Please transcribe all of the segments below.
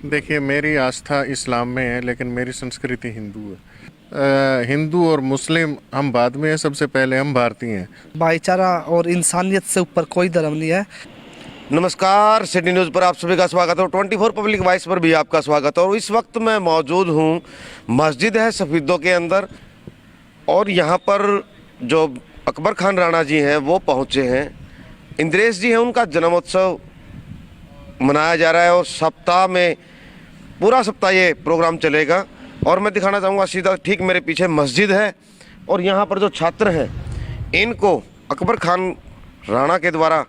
देखिए, मेरी आस्था इस्लाम में है, लेकिन मेरी संस्कृति हिंदू है। हिंदू और मुस्लिम हम बाद में हैं, सबसे पहले हम भारतीय हैं। भाईचारा और इंसानियत से ऊपर कोई धर्म नहीं है। नमस्कार, सिटी न्यूज़ पर आप सभी का स्वागत है और 24 पब्लिक वॉइस पर भी आपका स्वागत है। और इस वक्त मैं मौजूद हूँ, मस्जिद है सफ़ीदों के अंदर, और यहाँ पर जो अकबर खान राणा जी हैं वो पहुँचे हैं। इंद्रेश जी हैं, उनका जन्मोत्सव मनाया जा रहा है और सप्ताह में पूरा सप्ताह ये प्रोग्राम चलेगा। और मैं दिखाना चाहूँगा, सीधा ठीक मेरे पीछे मस्जिद है और यहाँ पर जो छात्र हैं इनको अकबर खान राणा के द्वारा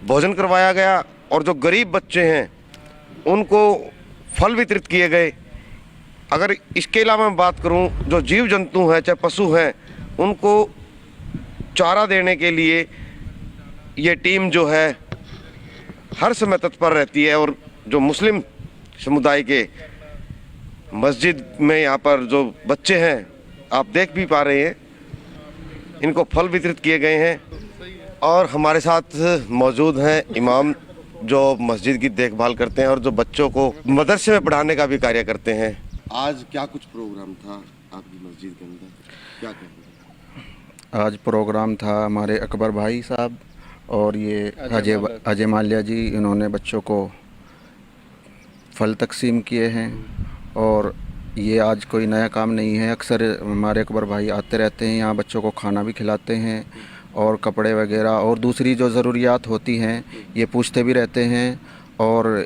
भोजन करवाया गया, और जो गरीब बच्चे हैं उनको फल वितरित किए गए। अगर इसके अलावा मैं बात करूं, जो जीव जंतु हैं, चाहे पशु हैं, उनको चारा देने के लिए ये टीम जो है हर समय तत्पर रहती है। और जो मुस्लिम समुदाय के मस्जिद में यहाँ पर जो बच्चे हैं, आप देख भी पा रहे हैं, इनको फल वितरित किए गए हैं। और हमारे साथ मौजूद हैं इमाम, जो मस्जिद की देखभाल करते हैं और जो बच्चों को मदरसे में पढ़ाने का भी कार्य करते हैं। आज क्या कुछ प्रोग्राम था आपकी मस्जिद के अंदर, क्या कहेंगे? आज प्रोग्राम था हमारे अकबर भाई साहब और ये अजय माल्या जी, इन्होंने बच्चों को फल तकसीम किए हैं। और ये आज कोई नया काम नहीं है, अक्सर हमारे अकबर भाई आते रहते हैं यहाँ, बच्चों को खाना भी खिलाते हैं और कपड़े वगैरह और दूसरी जो ज़रूरियात होती हैं ये पूछते भी रहते हैं। और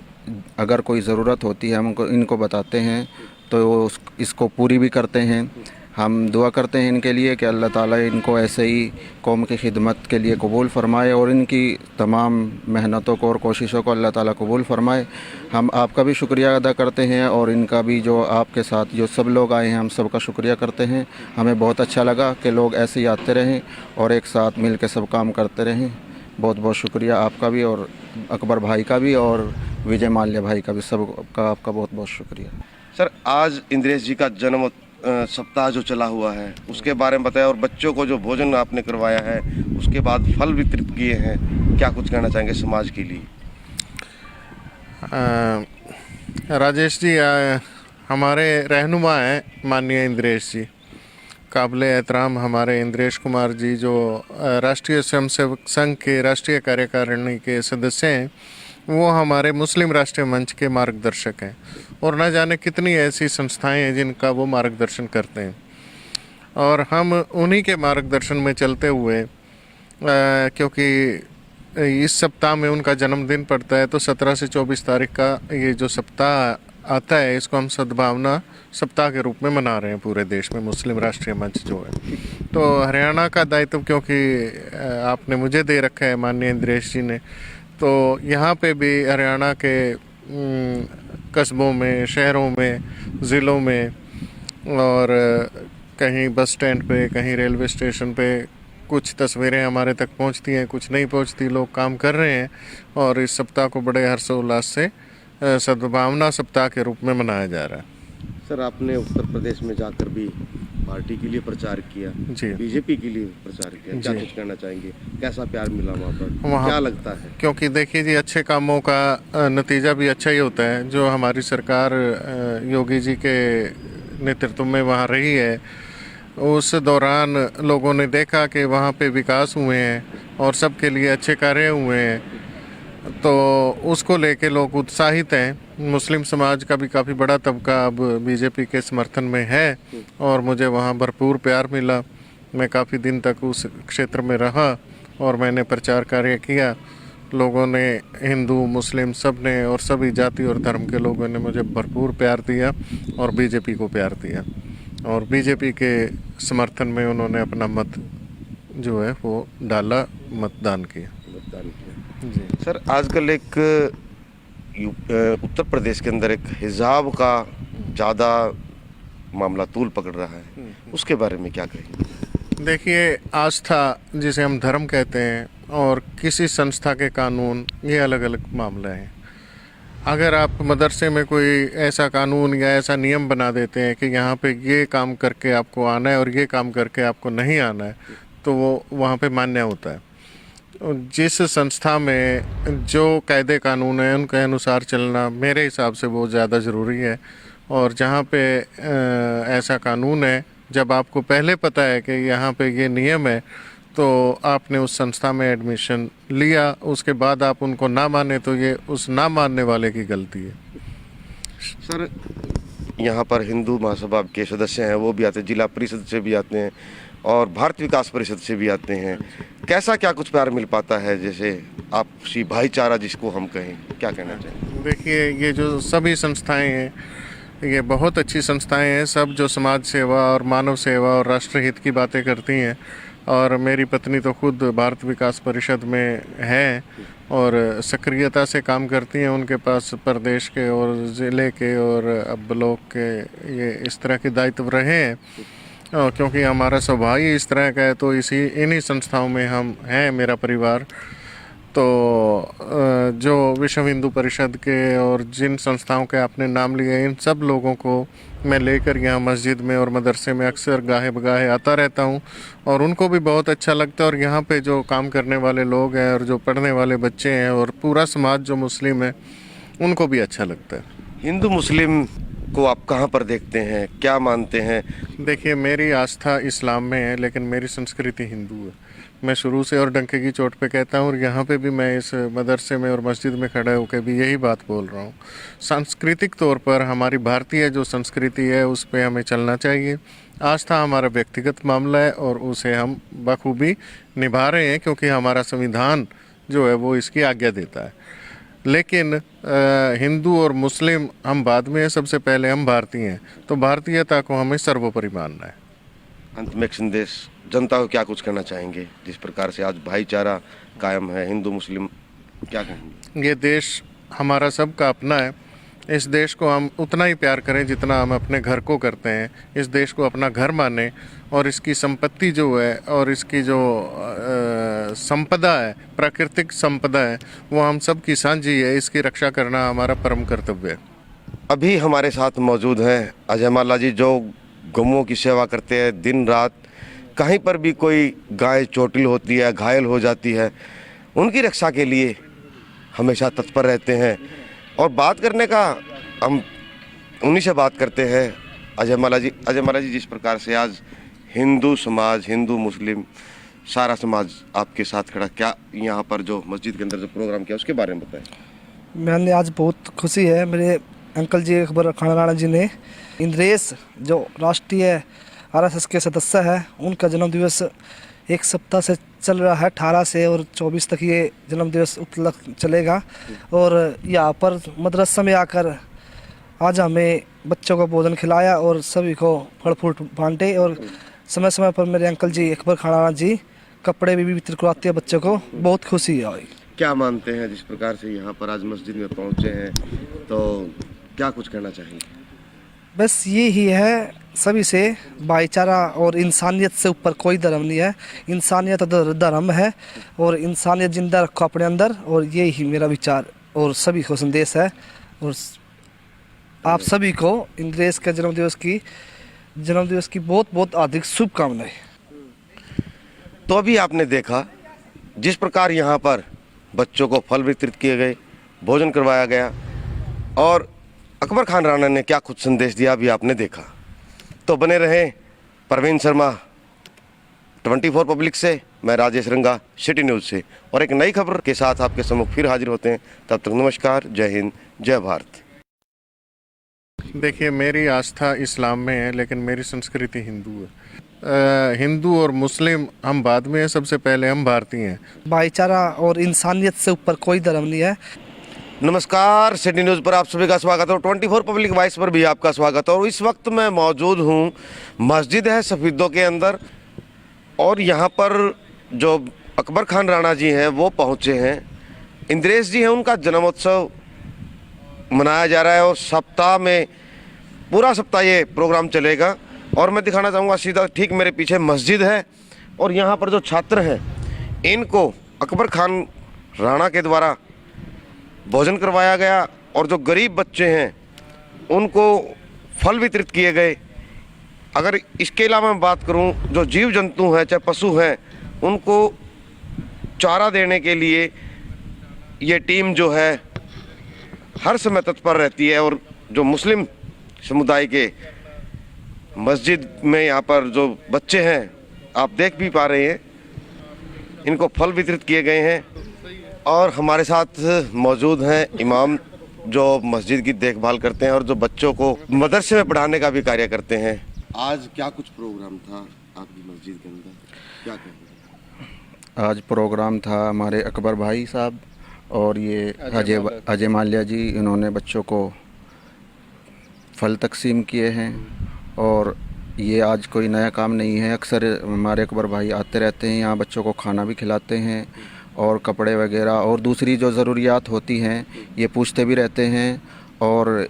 अगर कोई ज़रूरत होती है हम इनको बताते हैं तो इसको पूरी भी करते हैं। हम दुआ करते हैं इनके लिए कि अल्लाह ताला इनको ऐसे ही कौम की खिदमत के लिए कबूल फ़रमाए और इनकी तमाम मेहनतों को और कोशिशों को अल्लाह ताला कबूल फ़रमाए। हम आपका भी शुक्रिया अदा करते हैं और इनका भी, जो आपके साथ जो सब लोग आए हैं, हम सब का शुक्रिया करते हैं। हमें बहुत अच्छा लगा कि लोग ऐसे ही आते रहें और एक साथ मिल के सब काम करते रहें। बहुत बहुत शुक्रिया आपका भी और अकबर भाई का भी और विजय माल्या भाई का भी, सब का आपका बहुत बहुत शुक्रिया। सर, आज इंद्रेश जी का जन्म सप्ताह जो चला हुआ है उसके बारे में बताया, और बच्चों को जो भोजन आपने करवाया है, उसके बाद फल वितरित किए हैं, क्या कुछ कहना चाहेंगे समाज के लिए? राजेश जी, हमारे रहनुमा हैं माननीय इंद्रेश जी, काबिल एहतराम हमारे इंद्रेश कुमार जी, जो राष्ट्रीय स्वयंसेवक संघ के राष्ट्रीय कार्यकारिणी के सदस्य हैं। वो हमारे मुस्लिम राष्ट्रीय मंच के मार्गदर्शक हैं और न जाने कितनी ऐसी संस्थाएं हैं जिनका वो मार्गदर्शन करते हैं। और हम उन्हीं के मार्गदर्शन में चलते हुए, क्योंकि इस सप्ताह में उनका जन्मदिन पड़ता है, तो 17 से 24 तारीख का ये जो सप्ताह आता है, इसको हम सद्भावना सप्ताह के रूप में मना रहे हैं पूरे देश में, मुस्लिम राष्ट्रीय मंच जो है। तो हरियाणा का दायित्व क्योंकि आपने मुझे दे रखा है माननीय इंद्रेश जी ने, तो यहाँ पे भी हरियाणा के कस्बों में, शहरों में, ज़िलों में, और कहीं बस स्टैंड पे, कहीं रेलवे स्टेशन पे कुछ तस्वीरें हमारे तक पहुँचती हैं, कुछ नहीं पहुँचती। लोग काम कर रहे हैं और इस सप्ताह को बड़े हर्षोल्लास से सद्भावना सप्ताह के रूप में मनाया जा रहा है। सर, आपने उत्तर प्रदेश में जाकर भी पार्टी के लिए प्रचार किया जी, बीजेपी के लिए प्रचार किया, क्या कुछ कहना चाहेंगे? कैसा प्यार मिला वहाँ पर, क्या लगता है? क्योंकि देखिए जी, अच्छे कामों का नतीजा भी अच्छा ही होता है। जो हमारी सरकार योगी जी के नेतृत्व में वहाँ रही है, उस दौरान लोगों ने देखा कि वहाँ पे विकास हुए हैं और सबके लिए अच्छे कार्य हुए हैं, तो उसको लेके लोग उत्साहित हैं। मुस्लिम समाज का भी काफ़ी बड़ा तबका अब बीजेपी के समर्थन में है और मुझे वहाँ भरपूर प्यार मिला। मैं काफ़ी दिन तक उस क्षेत्र में रहा और मैंने प्रचार कार्य किया। लोगों ने, हिंदू मुस्लिम सब ने और सभी जाति और धर्म के लोगों ने मुझे भरपूर प्यार दिया और बीजेपी को प्यार दिया, और बीजेपी के समर्थन में उन्होंने अपना मत जो है वो डाला, मतदान किया जी। सर, आजकल एक उत्तर प्रदेश के अंदर एक हिजाब का ज़्यादा मामला तूल पकड़ रहा है, उसके बारे में क्या कहेंगे? देखिए, आस्था जिसे हम धर्म कहते हैं और किसी संस्था के कानून, ये अलग अलग मामला है। अगर आप मदरसे में कोई ऐसा कानून या ऐसा नियम बना देते हैं कि यहाँ पे ये काम करके आपको आना है और ये काम करके आपको नहीं आना है, तो वो वहाँ पे मान्य होता है। जिस संस्था में जो कायदे कानून है उनके अनुसार चलना मेरे हिसाब से बहुत ज़्यादा ज़रूरी है। और जहाँ पे ऐसा कानून है, जब आपको पहले पता है कि यहाँ पे ये नियम है, तो आपने उस संस्था में एडमिशन लिया, उसके बाद आप उनको ना माने तो ये उस ना मानने वाले की गलती है। सर, यहाँ पर हिंदू महासभा के सदस्य हैं, वो भी आते हैं, जिला परिषद से भी आते हैं और भारत विकास परिषद से भी आते हैं। कैसा क्या कुछ प्यार मिल पाता है, जैसे आपसी भाईचारा जिसको हम कहें, क्या कहना चाहिए? देखिए, ये जो सभी संस्थाएं हैं, ये बहुत अच्छी संस्थाएं हैं, सब जो समाज सेवा और मानव सेवा और राष्ट्रहित की बातें करती हैं। और मेरी पत्नी तो खुद भारत विकास परिषद में है और सक्रियता से काम करती हैं। उनके पास प्रदेश के और ज़िले के और अब ब्लॉक के ये इस तरह के दायित्व रहे हैं। क्योंकि हमारा स्वभाव ही इस तरह का है, तो इन्हीं संस्थाओं में हम हैं, मेरा परिवार। तो जो विश्व हिंदू परिषद के और जिन संस्थाओं के आपने नाम लिए, इन सब लोगों को मैं लेकर यहाँ मस्जिद में और मदरसे में अक्सर गाहे बगाहे आता रहता हूँ और उनको भी बहुत अच्छा लगता है। और यहाँ पे जो काम करने वाले लोग हैं और जो पढ़ने वाले बच्चे हैं और पूरा समाज जो मुस्लिम है, उनको भी अच्छा लगता है। हिंदू मुस्लिम को आप कहाँ पर देखते हैं, क्या मानते हैं? देखिए, मेरी आस्था इस्लाम में है, लेकिन मेरी संस्कृति हिंदू है। मैं शुरू से और डंके की चोट पे कहता हूँ, और यहाँ पे भी मैं इस मदरसे में और मस्जिद में खड़ा होकर भी यही बात बोल रहा हूँ। सांस्कृतिक तौर पर हमारी भारतीय जो संस्कृति है उस पे हमें चलना चाहिए। आस्था हमारा व्यक्तिगत मामला है और उसे हम बखूबी निभा रहे हैं, क्योंकि हमारा संविधान जो है वो इसकी आज्ञा देता है। लेकिन हिंदू और मुस्लिम हम बाद में हैं, सबसे पहले हम भारतीय हैं, तो भारतीयता को हमें सर्वोपरि मानना है। अंत में एक संदेश जनता को क्या कुछ कहना चाहेंगे, जिस प्रकार से आज भाईचारा कायम है हिंदू मुस्लिम, क्या कहेंगे? ये देश हमारा सबका अपना है। इस देश को हम उतना ही प्यार करें जितना हम अपने घर को करते हैं। इस देश को अपना घर माने और इसकी संपत्ति जो है और इसकी जो संपदा है, प्राकृतिक संपदा है, वो हम सब की साझी है। इसकी रक्षा करना हमारा परम कर्तव्य है। अभी हमारे साथ मौजूद हैं अजय माला जी, जो गौओं की सेवा करते हैं दिन रात। कहीं पर भी कोई गाय चोटिल होती है, घायल हो जाती है, उनकी रक्षा के लिए हमेशा तत्पर रहते हैं। और बात करने का हम उन्हीं से बात करते हैं, अजय माला जी। अजय माला जी, जिस प्रकार से आज हिंदू समाज, हिंदू मुस्लिम सारा समाज आपके साथ खड़ा, क्या यहाँ पर जो मस्जिद के अंदर जो प्रोग्राम किया उसके बारे में बताएं। मैंने आज बहुत खुशी है, मेरे अंकल जी अकबर खान राणा जी ने, इंद्रेश जो राष्ट्रीय RSS के सदस्य है, उनका जन्मदिवस एक सप्ताह से चल रहा है, 18 से और 24 तक ये जन्मदिवस उपलक्ष्य चलेगा। और यहाँ पर मदरसा में आकर आज हमें बच्चों को भोजन खिलाया और सभी को फल फ्रूट बांटे। और समय समय पर मेरे अंकल जी अकबर खान राणा जी कपड़े भी वितरित करवाते हैं बच्चों को। बहुत खुशी है। क्या मानते हैं, जिस प्रकार से यहाँ पर आज मस्जिद में पहुँचे हैं, तो क्या कुछ कहना चाहेंगे? बस ये ही है, सभी से भाईचारा और इंसानियत से ऊपर कोई धर्म नहीं है। इंसानियत धर्म है और इंसानियत जिंदा रखो अपने अंदर, और ये ही मेरा विचार और सभी को संदेश है। और आप सभी को इंद्रेश के जन्मदिवस की बहुत बहुत हार्दिक शुभकामनाएं। तो अभी आपने देखा जिस प्रकार यहाँ पर बच्चों को फल वितरित किए गए, भोजन करवाया गया, और अकबर खान राणा ने क्या कुछ संदेश दिया भी आपने देखा। तो बने रहें परवीन शर्मा 24 पब्लिक से। मैं राजेश रंगा सिटी न्यूज़ से, और एक नई खबर के साथ आपके सम्मुख फिर हाजिर होते हैं। तब तक नमस्कार, जय हिंद, जय भारत। देखिए, मेरी आस्था इस्लाम में है, लेकिन मेरी संस्कृति हिंदू है। हिंदू और मुस्लिम हम बाद में हैं, सबसे पहले हम भारतीय हैं। भाईचारा और इंसानियत से ऊपर कोई धर्म नहीं है। नमस्कार, सिटी न्यूज़ पर आप सभी का स्वागत है। 24 पब्लिक वॉइस पर भी आपका स्वागत है। और इस वक्त मैं मौजूद हूँ, मस्जिद है सफीदों के अंदर, और यहाँ पर जो अकबर खान राणा जी हैं वो पहुँचे हैं। इंद्रेश जी हैं, उनका जन्मोत्सव मनाया जा रहा है और सप्ताह में पूरा सप्ताह ये प्रोग्राम चलेगा। और मैं दिखाना चाहूँगा, सीधा ठीक मेरे पीछे मस्जिद है और यहाँ पर जो छात्र हैं इनको अकबर खान राणा के द्वारा भोजन करवाया गया, और जो गरीब बच्चे हैं उनको फल वितरित किए गए। अगर इसके अलावा मैं बात करूं, जो जीव जंतु हैं, चाहे पशु हैं, उनको चारा देने के लिए ये टीम जो है हर समय तत्पर रहती है। और जो मुस्लिम समुदाय के मस्जिद में यहाँ पर जो बच्चे हैं आप देख भी पा रहे हैं, इनको फल वितरित किए गए हैं। और हमारे साथ मौजूद हैं इमाम जो मस्जिद की देखभाल करते हैं और जो बच्चों को मदरसे में पढ़ाने का भी कार्य करते हैं। आज क्या कुछ प्रोग्राम था आपकी मस्जिद के अंदर, क्या कहेंगे? आज प्रोग्राम था हमारे अकबर भाई साहब और ये अजय माल्या जी, इन्होंने बच्चों को फल तकसीम किए हैं। और ये आज कोई नया काम नहीं है, अक्सर हमारे अकबर भाई आते रहते हैं यहाँ, बच्चों को खाना भी खिलाते हैं और कपड़े वगैरह और दूसरी जो ज़रूरियात होती हैं ये पूछते भी रहते हैं। और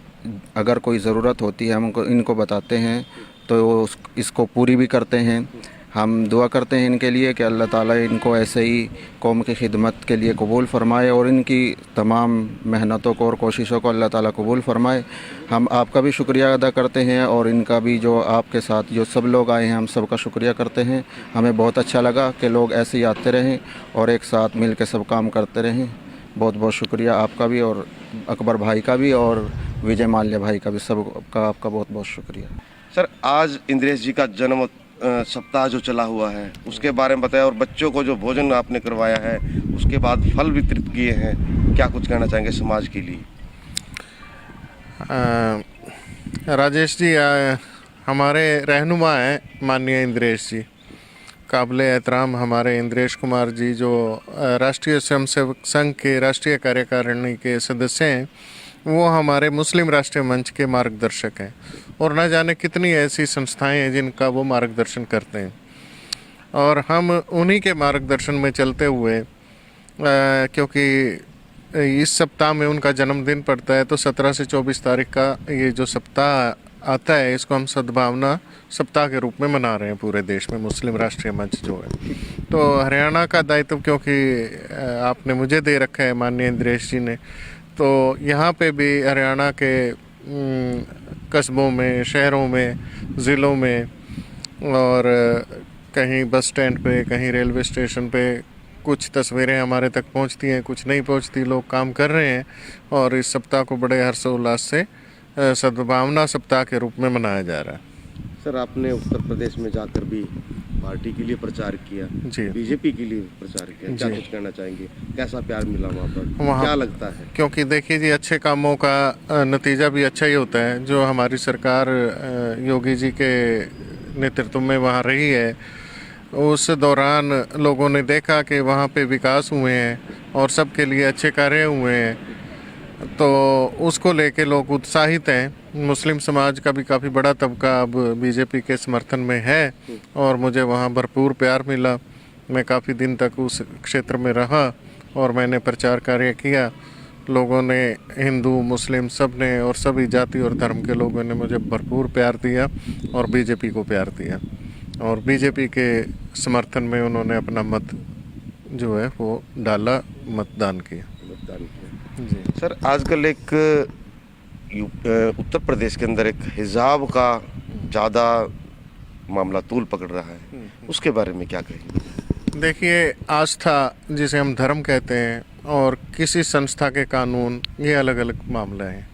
अगर कोई ज़रूरत होती है हम इनको बताते हैं तो इसको पूरी भी करते हैं। हम दुआ करते हैं इनके लिए कि अल्लाह ताला इनको ऐसे ही कौम की खिदमत के लिए कबूल फ़रमाए और इनकी तमाम मेहनतों को और कोशिशों को अल्लाह ताला कबूल फ़रमाए। हम आपका भी शुक्रिया अदा करते हैं और इनका भी, जो आपके साथ जो सब लोग आए हैं हम सब का शुक्रिया करते हैं। हमें बहुत अच्छा लगा कि लोग ऐसे ही आते रहें और एक साथ मिल के सब काम करते रहें। बहुत बहुत शुक्रिया आपका भी और अकबर भाई का भी और विजय माल्या भाई का भी, सबका आपका बहुत बहुत शुक्रिया। सर, आज इंद्रेश जी का जन्म सप्ताह जो चला हुआ है उसके बारे में बताया और बच्चों को जो भोजन आपने करवाया है उसके बाद फल वितरित किए हैं, क्या कुछ कहना चाहेंगे समाज के लिए? राजेश जी, हमारे रहनुमा हैं माननीय इंद्रेश जी, काबिल एहतराम हमारे इंद्रेश कुमार जी जो राष्ट्रीय स्वयंसेवक संघ के राष्ट्रीय कार्यकारिणी के सदस्य हैं, वो हमारे मुस्लिम राष्ट्रीय मंच के मार्गदर्शक हैं और न जाने कितनी ऐसी संस्थाएं हैं जिनका वो मार्गदर्शन करते हैं। और हम उन्हीं के मार्गदर्शन में चलते हुए, क्योंकि इस सप्ताह में उनका जन्मदिन पड़ता है तो 17 से 24 तारीख का ये जो सप्ताह आता है इसको हम सद्भावना सप्ताह के रूप में मना रहे हैं पूरे देश में, मुस्लिम राष्ट्रीय मंच जो है। तो हरियाणा का दायित्व क्योंकि आपने मुझे दे रखा है माननीय इंद्रेश जी ने, तो यहाँ पे भी हरियाणा के कस्बों में, शहरों में, ज़िलों में और कहीं बस स्टैंड पे, कहीं रेलवे स्टेशन पे कुछ तस्वीरें हमारे तक पहुँचती हैं, कुछ नहीं पहुँचती। लोग काम कर रहे हैं और इस सप्ताह को बड़े हर्षोल्लास से सद्भावना सप्ताह के रूप में मनाया जा रहा है। सर, आपने उत्तर प्रदेश में जाकर भी पार्टी के लिए प्रचार किया जी, बीजेपी के लिए प्रचार किया, क्या कुछ कहना चाहेंगे? कैसा प्यार मिला वहाँ पर, क्या लगता है? क्योंकि देखिए जी, अच्छे कामों का नतीजा भी अच्छा ही होता है। जो हमारी सरकार योगी जी के नेतृत्व में वहाँ रही है, उस दौरान लोगों ने देखा कि वहाँ पे विकास हुए हैं और सबके लिए अच्छे कार्य हुए हैं, तो उसको लेके लोग उत्साहित हैं। मुस्लिम समाज का भी काफ़ी बड़ा तबका अब बीजेपी के समर्थन में है और मुझे वहाँ भरपूर प्यार मिला। मैं काफ़ी दिन तक उस क्षेत्र में रहा और मैंने प्रचार कार्य किया। लोगों ने, हिंदू मुस्लिम सब ने और सभी जाति और धर्म के लोगों ने मुझे भरपूर प्यार दिया और बीजेपी को प्यार दिया और बीजेपी के समर्थन में उन्होंने अपना मत जो है वो डाला, मतदान किया। जी सर, आजकल एक उत्तर प्रदेश के अंदर एक हिजाब का ज़्यादा मामला तूल पकड़ रहा है, उसके बारे में क्या कहेंगे? देखिए, आस्था जिसे हम धर्म कहते हैं और किसी संस्था के कानून, ये अलग अलग मामला है।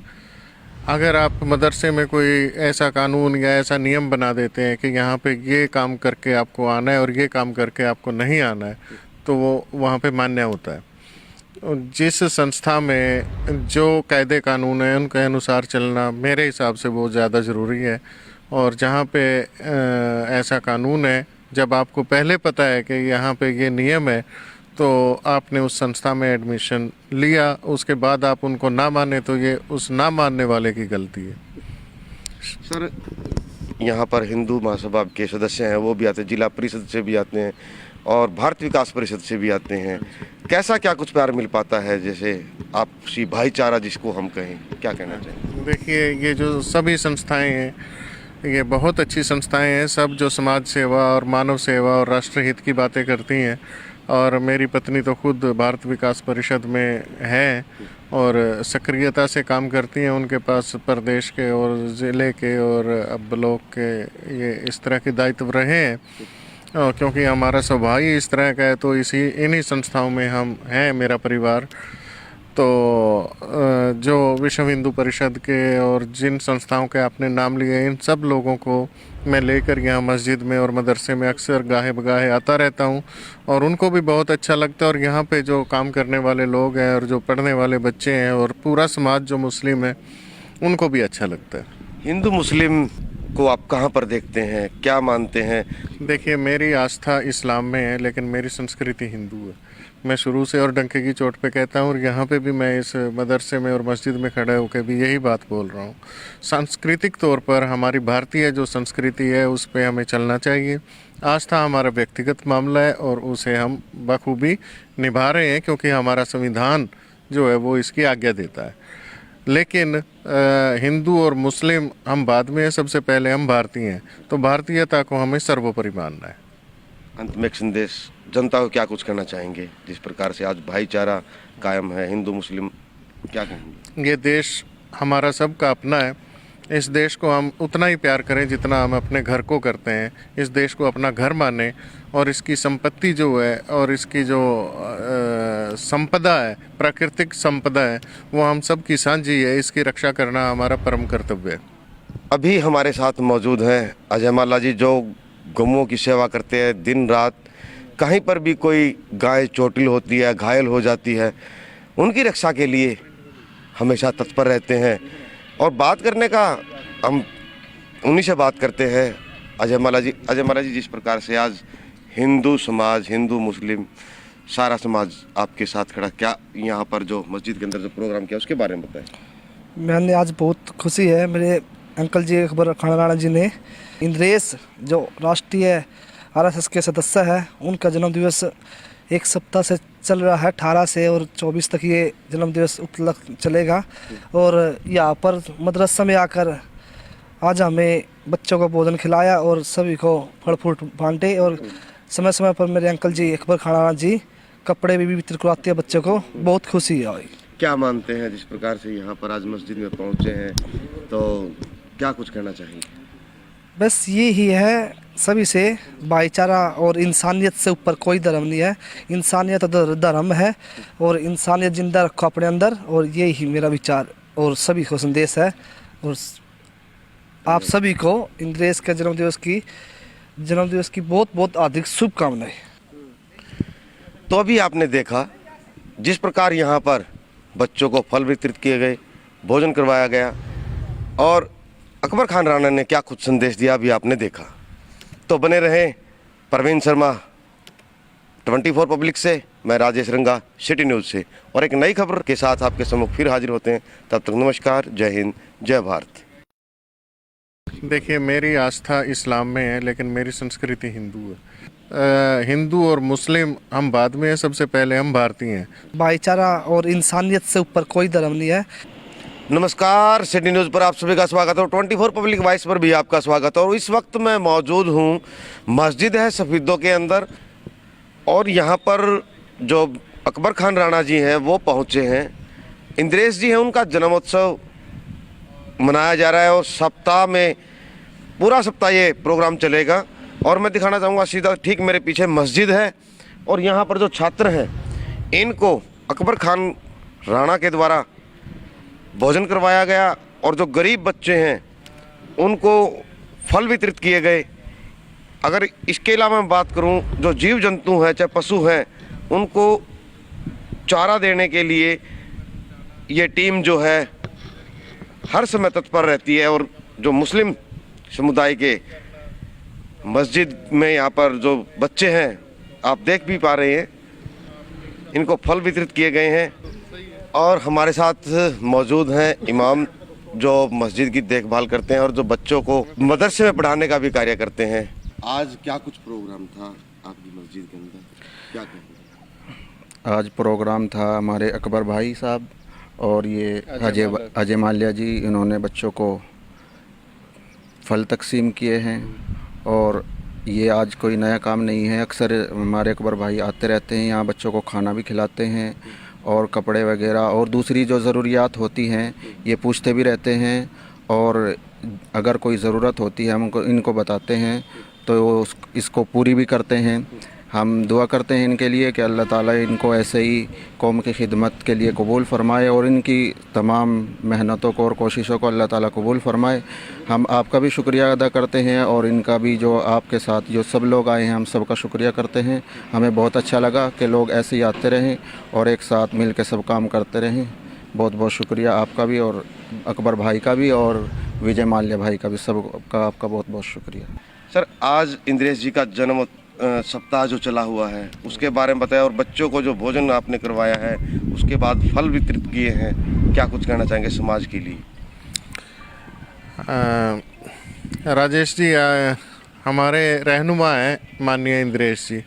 अगर आप मदरसे में कोई ऐसा कानून या ऐसा नियम बना देते हैं कि यहाँ पे ये काम करके आपको आना है और ये काम करके आपको नहीं आना है, तो वो वहाँ पे मान्य होता है। जिस संस्था में जो कायदे कानून हैं उनके अनुसार चलना मेरे हिसाब से बहुत ज़्यादा ज़रूरी है। और जहाँ पे ऐसा कानून है, जब आपको पहले पता है कि यहाँ पे ये नियम है, तो आपने उस संस्था में एडमिशन लिया, उसके बाद आप उनको ना माने तो ये उस ना मानने वाले की गलती है। सर, यहाँ पर हिंदू महासभा के सदस्य हैं, वो भी आते हैं, जिला परिषद से भी आते हैं और भारतीय विकास परिषद से भी आते हैं। कैसा क्या कुछ प्यार मिल पाता है, जैसे आपसी भाईचारा जिसको हम कहें, क्या कहना चाहिए? देखिए, ये जो सभी संस्थाएं हैं ये बहुत अच्छी संस्थाएं हैं, सब जो समाज सेवा और मानव सेवा और राष्ट्रहित की बातें करती हैं। और मेरी पत्नी तो खुद भारत विकास परिषद में है और सक्रियता से काम करती हैं। उनके पास प्रदेश के और ज़िले के और ब्लॉक के ये इस तरह के दायित्व रहे हैं। क्योंकि हमारा स्वभाव ही इस तरह का है, तो इन्हीं संस्थाओं में हम हैं, मेरा परिवार। तो जो विश्व हिंदू परिषद के और जिन संस्थाओं के आपने नाम लिए, इन सब लोगों को मैं लेकर यहाँ मस्जिद में और मदरसे में अक्सर गाहे बगाहे आता रहता हूँ, और उनको भी बहुत अच्छा लगता है। और यहाँ पे जो काम करने वाले लोग हैं और जो पढ़ने वाले बच्चे हैं और पूरा समाज जो मुस्लिम है, उनको भी अच्छा लगता है। हिंदू मुस्लिम को आप कहाँ पर देखते हैं, क्या मानते हैं? देखिए, मेरी आस्था इस्लाम में है, लेकिन मेरी संस्कृति हिंदू है। मैं शुरू से और डंके की चोट पे कहता हूँ, और यहाँ पे भी मैं इस मदरसे में और मस्जिद में खड़े होकर भी यही बात बोल रहा हूँ। सांस्कृतिक तौर पर हमारी भारतीय जो संस्कृति है उस पे हमें चलना चाहिए। आस्था हमारा व्यक्तिगत मामला है और उसे हम बखूबी निभा रहे हैं, क्योंकि हमारा संविधान जो है वो इसकी आज्ञा देता है। लेकिन हिंदू और मुस्लिम हम बाद में हैं, सबसे पहले हम भारतीय हैं, तो भारतीयता को हमें सर्वोपरि मानना है। अंत में एक संदेश जनता को क्या कुछ कहना चाहेंगे? जिस प्रकार से आज भाईचारा कायम है हिंदू मुस्लिम, क्या कहेंगे? ये देश हमारा सबका अपना है। इस देश को हम उतना ही प्यार करें जितना हम अपने घर को करते हैं। इस देश को अपना घर माने, और इसकी संपत्ति जो है और इसकी जो संपदा है, प्राकृतिक संपदा है, वो हम सब की साझी है। इसकी रक्षा करना हमारा परम कर्तव्य है। अभी हमारे साथ मौजूद हैं अजय माल्या जी, जो गौओं की सेवा करते हैं दिन रात। कहीं पर भी कोई गाय चोटिल होती है, घायल हो जाती है, उनकी रक्षा के लिए हमेशा तत्पर रहते हैं। और बात करने का हम उन्हीं से बात करते हैं, अजय माल्या जी। अजय माल्या जी, जिस प्रकार से आज हिंदू समाज, हिंदू मुस्लिम सारा समाज आपके साथ खड़ा, क्या यहाँ पर जो मस्जिद के अंदर जो प्रोग्राम किया उसके बारे में बताएं। मैंने आज बहुत खुशी है, मेरे अंकल जी अकबर खान राणा जी ने, इंद्रेश जो राष्ट्रीय RSS के सदस्य है, उनका जन्मदिवस एक सप्ताह से चल रहा है, 18 से और 24 तक ये जन्मदिवस उपलक्ष्य चलेगा। और यहाँ पर मदरसा में आकर आज हमें बच्चों को भोजन खिलाया और सभी को फल फ्रूट बांटे, और समय समय पर मेरे अंकल जी अकबर खान राणा जी कपड़े भी वितरित करवाते हैं बच्चों को। बहुत खुशी है भाई। क्या मानते हैं जिस प्रकार से यहाँ पर आज मस्जिद में पहुँचे हैं, तो क्या कुछ कहना चाहेंगे? बस ये ही है, सभी से भाईचारा और इंसानियत से ऊपर कोई धर्म नहीं है। इंसानियत धर्म है, और इंसानियत जिंदा रखो अपने अंदर, और ये ही मेरा विचार और सभी को संदेश है। और आप सभी को इंद्रेश के जन्मदिवस की बहुत बहुत हार्दिक शुभकामनाएं। तो अभी आपने देखा जिस प्रकार यहाँ पर बच्चों को फल वितरित किए गए, भोजन करवाया गया, और अकबर खान राणा ने क्या कुछ संदेश दिया अभी आपने देखा। तो बने रहे परवीन शर्मा 24 पब्लिक से, मैं राजेश रंगा सिटी न्यूज़ से, और एक नई खबर के साथ आपके सम्मुख फिर हाजिर होते हैं। तब तक नमस्कार, जय हिंद, जय भारत। देखिए, मेरी आस्था इस्लाम में है, लेकिन मेरी संस्कृति हिंदू है। हिंदू और मुस्लिम हम बाद में हैं, सबसे पहले हम भारतीय हैं। भाईचारा और इंसानियत से ऊपर कोई धर्म नहीं है। नमस्कार, सिटी न्यूज़ पर आप सभी का स्वागत है, और 24 पब्लिक वॉइस पर भी आपका स्वागत है। और इस वक्त मैं मौजूद हूँ मस्जिद है सफीदों के अंदर, और यहाँ पर जो अकबर खान राणा जी हैं वो पहुँचे हैं। इंद्रेश जी हैं, उनका जन्मोत्सव मनाया जा रहा है, और सप्ताह में पूरा सप्ताह ये प्रोग्राम चलेगा। और मैं दिखाना चाहूँगा, सीधा ठीक मेरे पीछे मस्जिद है, और यहाँ पर जो छात्र हैं इनको अकबर खान राणा के द्वारा भोजन करवाया गया, और जो गरीब बच्चे हैं उनको फल वितरित किए गए। अगर इसके अलावा मैं बात करूं, जो जीव जंतु हैं, चाहे पशु हैं, उनको चारा देने के लिए ये टीम जो है हर समय तत्पर रहती है। और जो मुस्लिम समुदाय के मस्जिद में यहाँ पर जो बच्चे हैं, आप देख भी पा रहे हैं, इनको फल वितरित किए गए हैं। और हमारे साथ मौजूद हैं इमाम, जो मस्जिद की देखभाल करते हैं और जो बच्चों को मदरसे में पढ़ाने का भी कार्य करते हैं। आज क्या कुछ प्रोग्राम था आपकी मस्जिद के अंदर, क्या कहेंगे? आज प्रोग्राम था हमारे अकबर भाई साहब और ये अजय माल्या जी, इन्होंने बच्चों को फल तकसीम किए हैं। और ये आज कोई नया काम नहीं है, अक्सर हमारे अकबर भाई आते रहते हैं यहाँ, बच्चों को खाना भी खिलाते हैं और कपड़े वगैरह और दूसरी जो ज़रूरियात होती हैं ये पूछते भी रहते हैं। और अगर कोई ज़रूरत होती है हम इनको बताते हैं, तो इसको पूरी भी करते हैं। हम दुआ करते हैं इनके लिए कि अल्लाह ताला इनको ऐसे ही कौम की खिदमत के लिए कबूल फ़रमाए और इनकी तमाम मेहनतों को और कोशिशों को अल्लाह ताला कबूल फ़रमाए। हम आपका भी शुक्रिया अदा करते हैं और इनका भी, जो आपके साथ जो सब लोग आए हैं, हम सब का शुक्रिया करते हैं। हमें बहुत अच्छा लगा कि लोग ऐसे ही आते रहें और एक साथ मिल के सब काम करते रहें। बहुत बहुत शुक्रिया आपका भी और अकबर भाई का भी और विजय माल्या भाई का भी, सबका आपका बहुत बहुत शुक्रिया। सर, आज इंद्रेश जी का जन्म सप्ताह जो चला हुआ है उसके बारे में बताया, और बच्चों को जो भोजन आपने करवाया है, उसके बाद फल वितरित किए हैं, क्या कुछ कहना चाहेंगे समाज के लिए? राजेश जी, हमारे रहनुमा हैं माननीय इंद्रेश जी।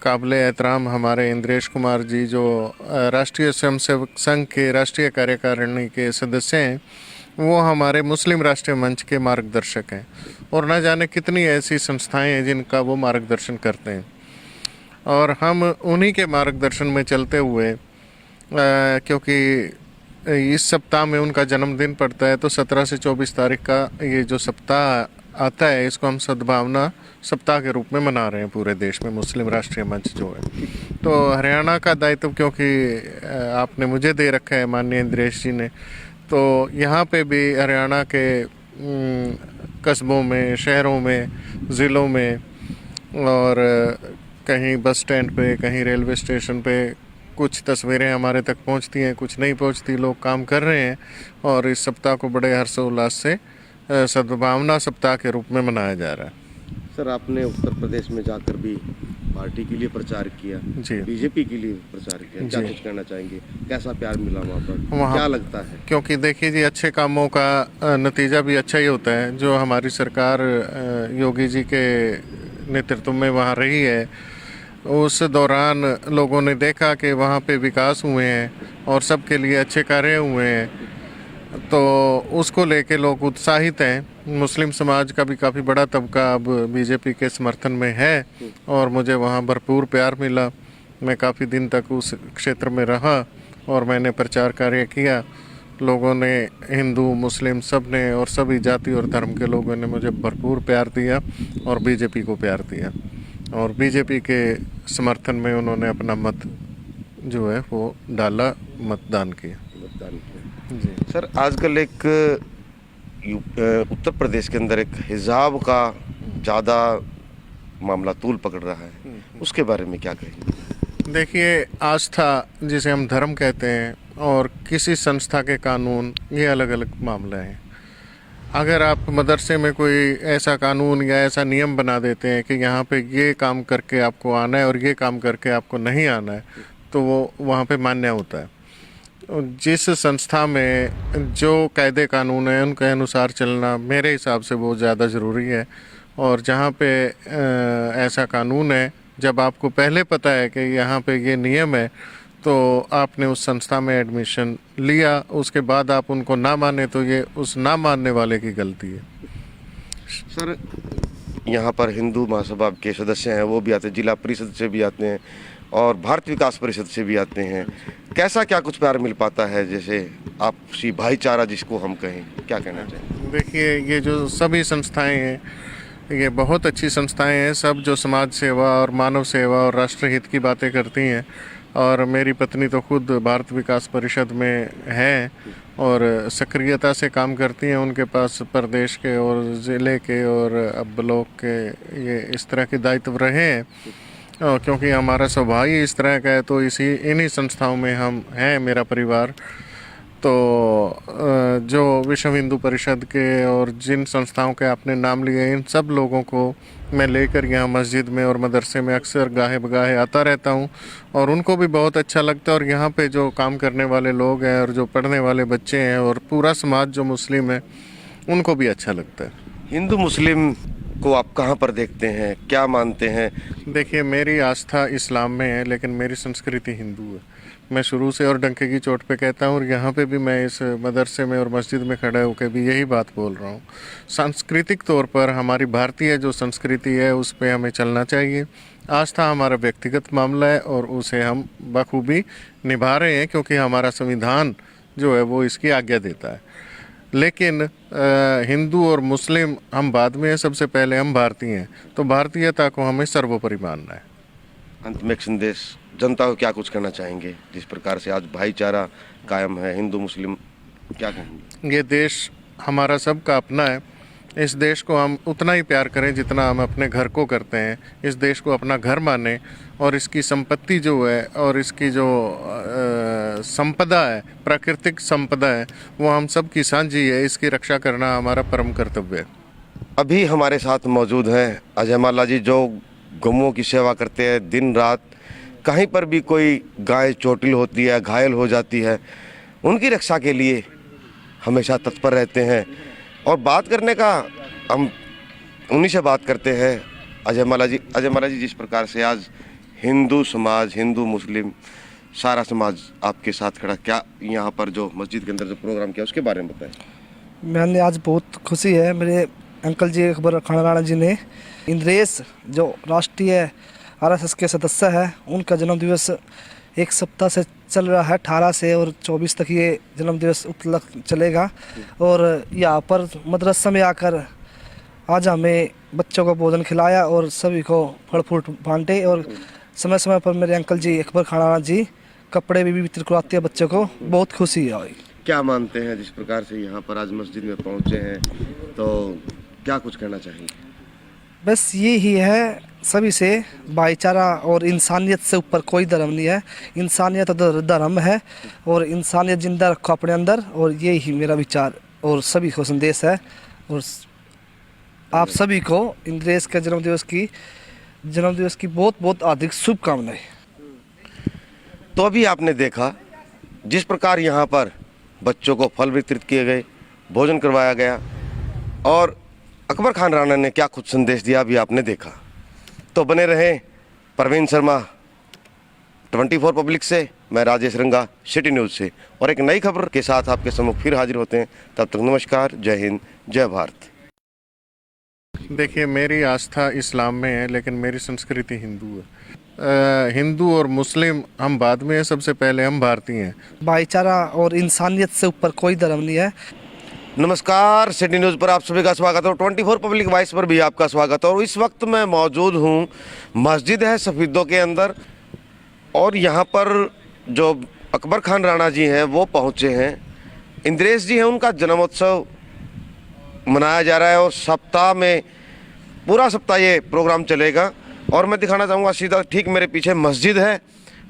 काबिल एहतराम हमारे इंद्रेश कुमार जी, जो राष्ट्रीय स्वयंसेवक संघ के राष्ट्रीय कार्यकारिणी के सदस्य हैं, वो हमारे मुस्लिम राष्ट्रीय मंच के मार्गदर्शक हैं और न जाने कितनी ऐसी संस्थाएं हैं जिनका वो मार्गदर्शन करते हैं। और हम उन्हीं के मार्गदर्शन में चलते हुए, क्योंकि इस सप्ताह में उनका जन्मदिन पड़ता है, तो 17 से 24 तारीख का ये जो सप्ताह आता है, इसको हम सद्भावना सप्ताह के रूप में मना रहे हैं पूरे देश में, मुस्लिम राष्ट्रीय मंच जो है। तो हरियाणा का दायित्व क्योंकि आपने मुझे दे रखा है माननीय इंद्रेश जी ने, तो यहाँ पे भी हरियाणा के कस्बों में, शहरों में, ज़िलों में और कहीं बस स्टैंड पे, कहीं रेलवे स्टेशन पे कुछ तस्वीरें हमारे तक पहुंचती हैं, कुछ नहीं पहुंचती। लोग काम कर रहे हैं और इस सप्ताह को बड़े हर्षोल्लास से सद्भावना सप्ताह के रूप में मनाया जा रहा है। सर, आपने उत्तर प्रदेश में जाकर भी पार्टी के लिए प्रचार किया जी, बीजेपी के लिए प्रचार किया, क्या कुछ कहना चाहेंगे? कैसा प्यार मिला वहाँ पर, वहाँ क्या लगता है? क्योंकि देखिए जी, अच्छे कामों का नतीजा भी अच्छा ही होता है। जो हमारी सरकार योगी जी के नेतृत्व में वहाँ रही है, उस दौरान लोगों ने देखा कि वहाँ पे विकास हुए हैं और सबके लिए अच्छे कार्य हुए हैं, तो उसको लेके लोग उत्साहित हैं। मुस्लिम समाज का भी काफ़ी बड़ा तबका अब बीजेपी के समर्थन में है और मुझे वहाँ भरपूर प्यार मिला। मैं काफ़ी दिन तक उस क्षेत्र में रहा और मैंने प्रचार कार्य किया। लोगों ने, हिंदू मुस्लिम सब ने और सभी जाति और धर्म के लोगों ने मुझे भरपूर प्यार दिया और बीजेपी को प्यार दिया और बीजेपी के समर्थन में उन्होंने अपना मत जो है वो डाला, मतदान किया। जी सर, आजकल एक उत्तर प्रदेश के अंदर एक हिजाब का ज़्यादा मामला तूल पकड़ रहा है, उसके बारे में क्या कहेंगे? देखिए, आस्था जिसे हम धर्म कहते हैं और किसी संस्था के कानून, ये अलग अलग मामला है। अगर आप मदरसे में कोई ऐसा कानून या ऐसा नियम बना देते हैं कि यहाँ पे ये काम करके आपको आना है और ये काम करके आपको नहीं आना है, तो वो वहाँ पे मान्य होता है। जिस संस्था में जो कायदे कानून हैं उनके अनुसार चलना मेरे हिसाब से बहुत ज़्यादा ज़रूरी है। और जहाँ पे ऐसा कानून है, जब आपको पहले पता है कि यहाँ पे ये नियम है, तो आपने उस संस्था में एडमिशन लिया, उसके बाद आप उनको ना माने, तो ये उस ना मानने वाले की गलती है। सर, यहाँ पर हिंदू महासभा के सदस्य हैं, वो भी आते हैं, जिला परिषद से भी आते हैं और भारतीय विकास परिषद से भी आते हैं। कैसा क्या कुछ प्यार मिल पाता है, जैसे आपसी भाईचारा जिसको हम कहें, क्या कहना चाहिए? देखिए, ये जो सभी संस्थाएं हैं, ये बहुत अच्छी संस्थाएं हैं, सब जो समाज सेवा और मानव सेवा और राष्ट्रहित की बातें करती हैं। और मेरी पत्नी तो खुद भारत विकास परिषद में है और सक्रियता से काम करती हैं। उनके पास प्रदेश के और ज़िले के और अब ब्लॉक के ये इस तरह के दायित्व रहे हैं, क्योंकि हमारा स्वभाव ही इस तरह का है। तो इन्हीं संस्थाओं में हम हैं, मेरा परिवार। तो जो विश्व हिंदू परिषद के और जिन संस्थाओं के आपने नाम लिए, इन सब लोगों को मैं लेकर यहाँ मस्जिद में और मदरसे में अक्सर गाहे बगाहे आता रहता हूँ और उनको भी बहुत अच्छा लगता है। और यहाँ पे जो काम करने वाले लोग हैं और जो पढ़ने वाले बच्चे हैं और पूरा समाज जो मुस्लिम है, उनको भी अच्छा लगता है। हिंदू मुस्लिम को आप कहाँ पर देखते हैं, क्या मानते हैं? देखिए, मेरी आस्था इस्लाम में है, लेकिन मेरी संस्कृति हिंदू है। मैं शुरू से और डंके की चोट पे कहता हूँ और यहाँ पे भी मैं इस मदरसे में और मस्जिद में खड़े होकर भी यही बात बोल रहा हूँ। सांस्कृतिक तौर पर हमारी भारतीय जो संस्कृति है उस पे हमें चलना चाहिए। आस्था हमारा व्यक्तिगत मामला है और उसे हम बखूबी निभा रहे हैं, क्योंकि हमारा संविधान जो है वो इसकी आज्ञा देता है। लेकिन हिंदू और मुस्लिम हम बाद में हैं, सबसे पहले हम भारतीय हैं, तो भारतीयता को हमें सर्वोपरि मानना है। अंत में एक संदेश जनता को क्या कुछ कहना चाहेंगे, जिस प्रकार से आज भाईचारा कायम है हिंदू मुस्लिम, क्या कहेंगे? ये देश हमारा सबका अपना है। इस देश को हम उतना ही प्यार करें जितना हम अपने घर को करते हैं। इस देश को अपना घर माने और इसकी संपत्ति जो है और इसकी जो संपदा है, प्राकृतिक संपदा है, वो हम सब की साझी है। इसकी रक्षा करना हमारा परम कर्तव्य है। अभी हमारे साथ मौजूद हैं अजय माल्या जी, जो गौओं की सेवा करते हैं दिन रात। कहीं पर भी कोई गाय चोटिल होती है, घायल हो जाती है, उनकी रक्षा के लिए हमेशा तत्पर रहते हैं। और बात करने का हम उन्हीं से बात करते हैं, अजय माल्या जी। अजय माल्या जी, जिस प्रकार से आज हिंदू समाज, हिंदू मुस्लिम सारा समाज आपके साथ खड़ा, क्या यहाँ पर जो मस्जिद के अंदर जो प्रोग्राम किया उसके बारे में बताएं। मैंने आज बहुत खुशी है, मेरे अंकल जी अकबर खान राणा जी ने इंद्रेश जो राष्ट्रीय आरएसएस के सदस्य है, उनका जन्मदिवस एक सप्ताह से चल रहा है, 18 से और 24 तक ये जन्मदिवस उपलक्ष्य चलेगा। और यहाँ पर मदरसा में आकर आज हमें बच्चों को भोजन खिलाया और सभी को फल फ्रूट बांटे। और समय समय पर मेरे अंकल जी अकबर खान राणा जी कपड़े भी वितरित करवाते हैं बच्चों को। बहुत खुशी है भाई। क्या मानते हैं, जिस प्रकार से यहाँ पर आज मस्जिद में पहुँचे हैं, तो क्या कुछ कहना चाहेंगे? बस ये ही है, सभी से भाईचारा और इंसानियत से ऊपर कोई धर्म नहीं है। इंसानियत धर्म है और इंसानियत जिंदा रखो अपने अंदर, और ये ही मेरा विचार और सभी को संदेश है। और आप सभी को इंद्रेश के जन्मदिवस की बहुत बहुत हार्दिक शुभकामनाएं। तो अभी आपने देखा जिस प्रकार यहाँ पर बच्चों को फल वितरित किए गए, भोजन करवाया गया, और अकबर खान राणा ने क्या कुछ संदेश दिया अभी आपने देखा। तो बने रहें परवीन शर्मा 24 पब्लिक से। मैं राजेश रंगा सिटी न्यूज़ से, और एक नई खबर के साथ आपके सम्मुख फिर हाजिर होते हैं। तब तक नमस्कार, जय हिंद, जय भारत। देखिए, मेरी आस्था इस्लाम में है, लेकिन मेरी संस्कृति हिंदू है। हिंदू और मुस्लिम हम बाद में हैं, सबसे पहले हम भारतीय हैं। भाईचारा और इंसानियत से ऊपर कोई धर्म नहीं है। नमस्कार, सिटी न्यूज़ पर आप सभी का स्वागत है और 24 पब्लिक वॉइस पर भी आपका स्वागत है। और इस वक्त मैं मौजूद हूँ मस्जिद है सफीदों के अंदर, और यहाँ पर जो अकबर खान राणा जी हैं वो पहुँचे हैं। इंद्रेश जी हैं, उनका जन्मोत्सव मनाया जा रहा है और सप्ताह में पूरा सप्ताह ये प्रोग्राम चलेगा। और मैं दिखाना चाहूँगा, सीधा ठीक मेरे पीछे मस्जिद है,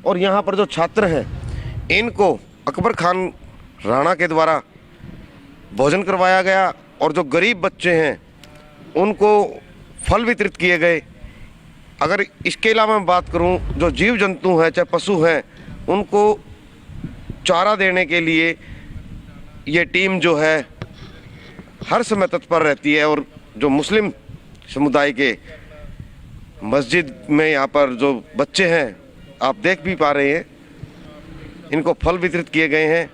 और यहाँ पर जो छात्र हैं इनको अकबर खान राणा के द्वारा भोजन करवाया गया, और जो गरीब बच्चे हैं उनको फल वितरित किए गए। अगर इसके अलावा मैं बात करूं, जो जीव जंतु हैं चाहे पशु हैं, उनको चारा देने के लिए ये टीम जो है हर समय तत्पर रहती है। और जो मुस्लिम समुदाय के मस्जिद में यहाँ पर जो बच्चे हैं आप देख भी पा रहे हैं, इनको फल वितरित किए गए हैं।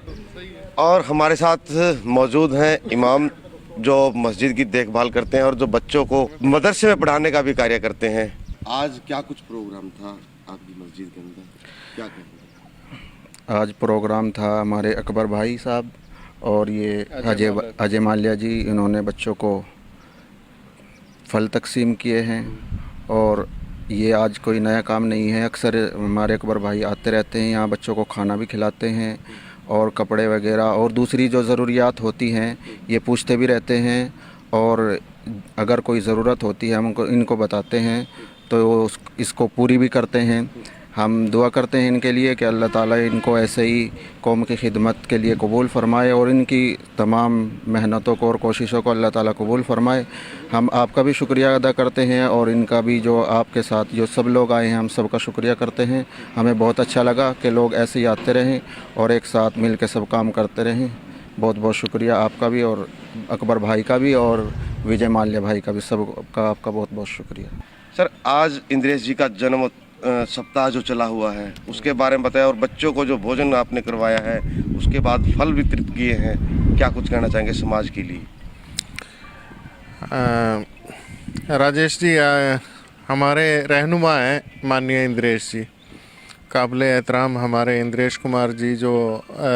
और हमारे साथ मौजूद हैं इमाम, जो मस्जिद की देखभाल करते हैं और जो बच्चों को मदरसे में पढ़ाने का भी कार्य करते हैं। आज क्या कुछ प्रोग्राम था आपकी मस्जिद के अंदर, क्या कहेंगे? आज प्रोग्राम था हमारे अकबर भाई साहब और ये अजय माल्या जी, इन्होंने बच्चों को फल तकसीम किए हैं। और ये आज कोई नया काम नहीं है, अक्सर हमारे अकबर भाई आते रहते हैं यहाँ, बच्चों को खाना भी खिलाते हैं और कपड़े वगैरह और दूसरी जो ज़रूरियात होती हैं ये पूछते भी रहते हैं। और अगर कोई ज़रूरत होती है हम इनको बताते हैं तो वो इसको पूरी भी करते हैं। हम दुआ करते हैं इनके लिए कि अल्लाह ताला इनको ऐसे ही कौम की खिदमत के लिए कबूल फ़रमाए और इनकी तमाम मेहनतों को और कोशिशों को अल्लाह ताला कबूल फ़रमाए। हम आपका भी शुक्रिया अदा करते हैं और इनका भी, जो आपके साथ जो सब लोग आए हैं हम सब का शुक्रिया करते हैं। हमें बहुत अच्छा लगा कि लोग ऐसे ही आते रहें और एक साथ मिल के सब काम करते रहें। बहुत बहुत शुक्रिया आपका भी और अकबर भाई का भी और विजय माल्या भाई का भी, सब का आपका बहुत बहुत शुक्रिया। सर, आज इंद्रेश जी का जन्म सप्ताह जो चला हुआ है उसके बारे में बताया, और बच्चों को जो भोजन आपने करवाया है उसके बाद फल वितरित किए हैं, क्या कुछ कहना चाहेंगे समाज के लिए? राजेश जी, हमारे रहनुमा हैं माननीय इंद्रेश जी। काबिल एहतराम हमारे इंद्रेश कुमार जी जो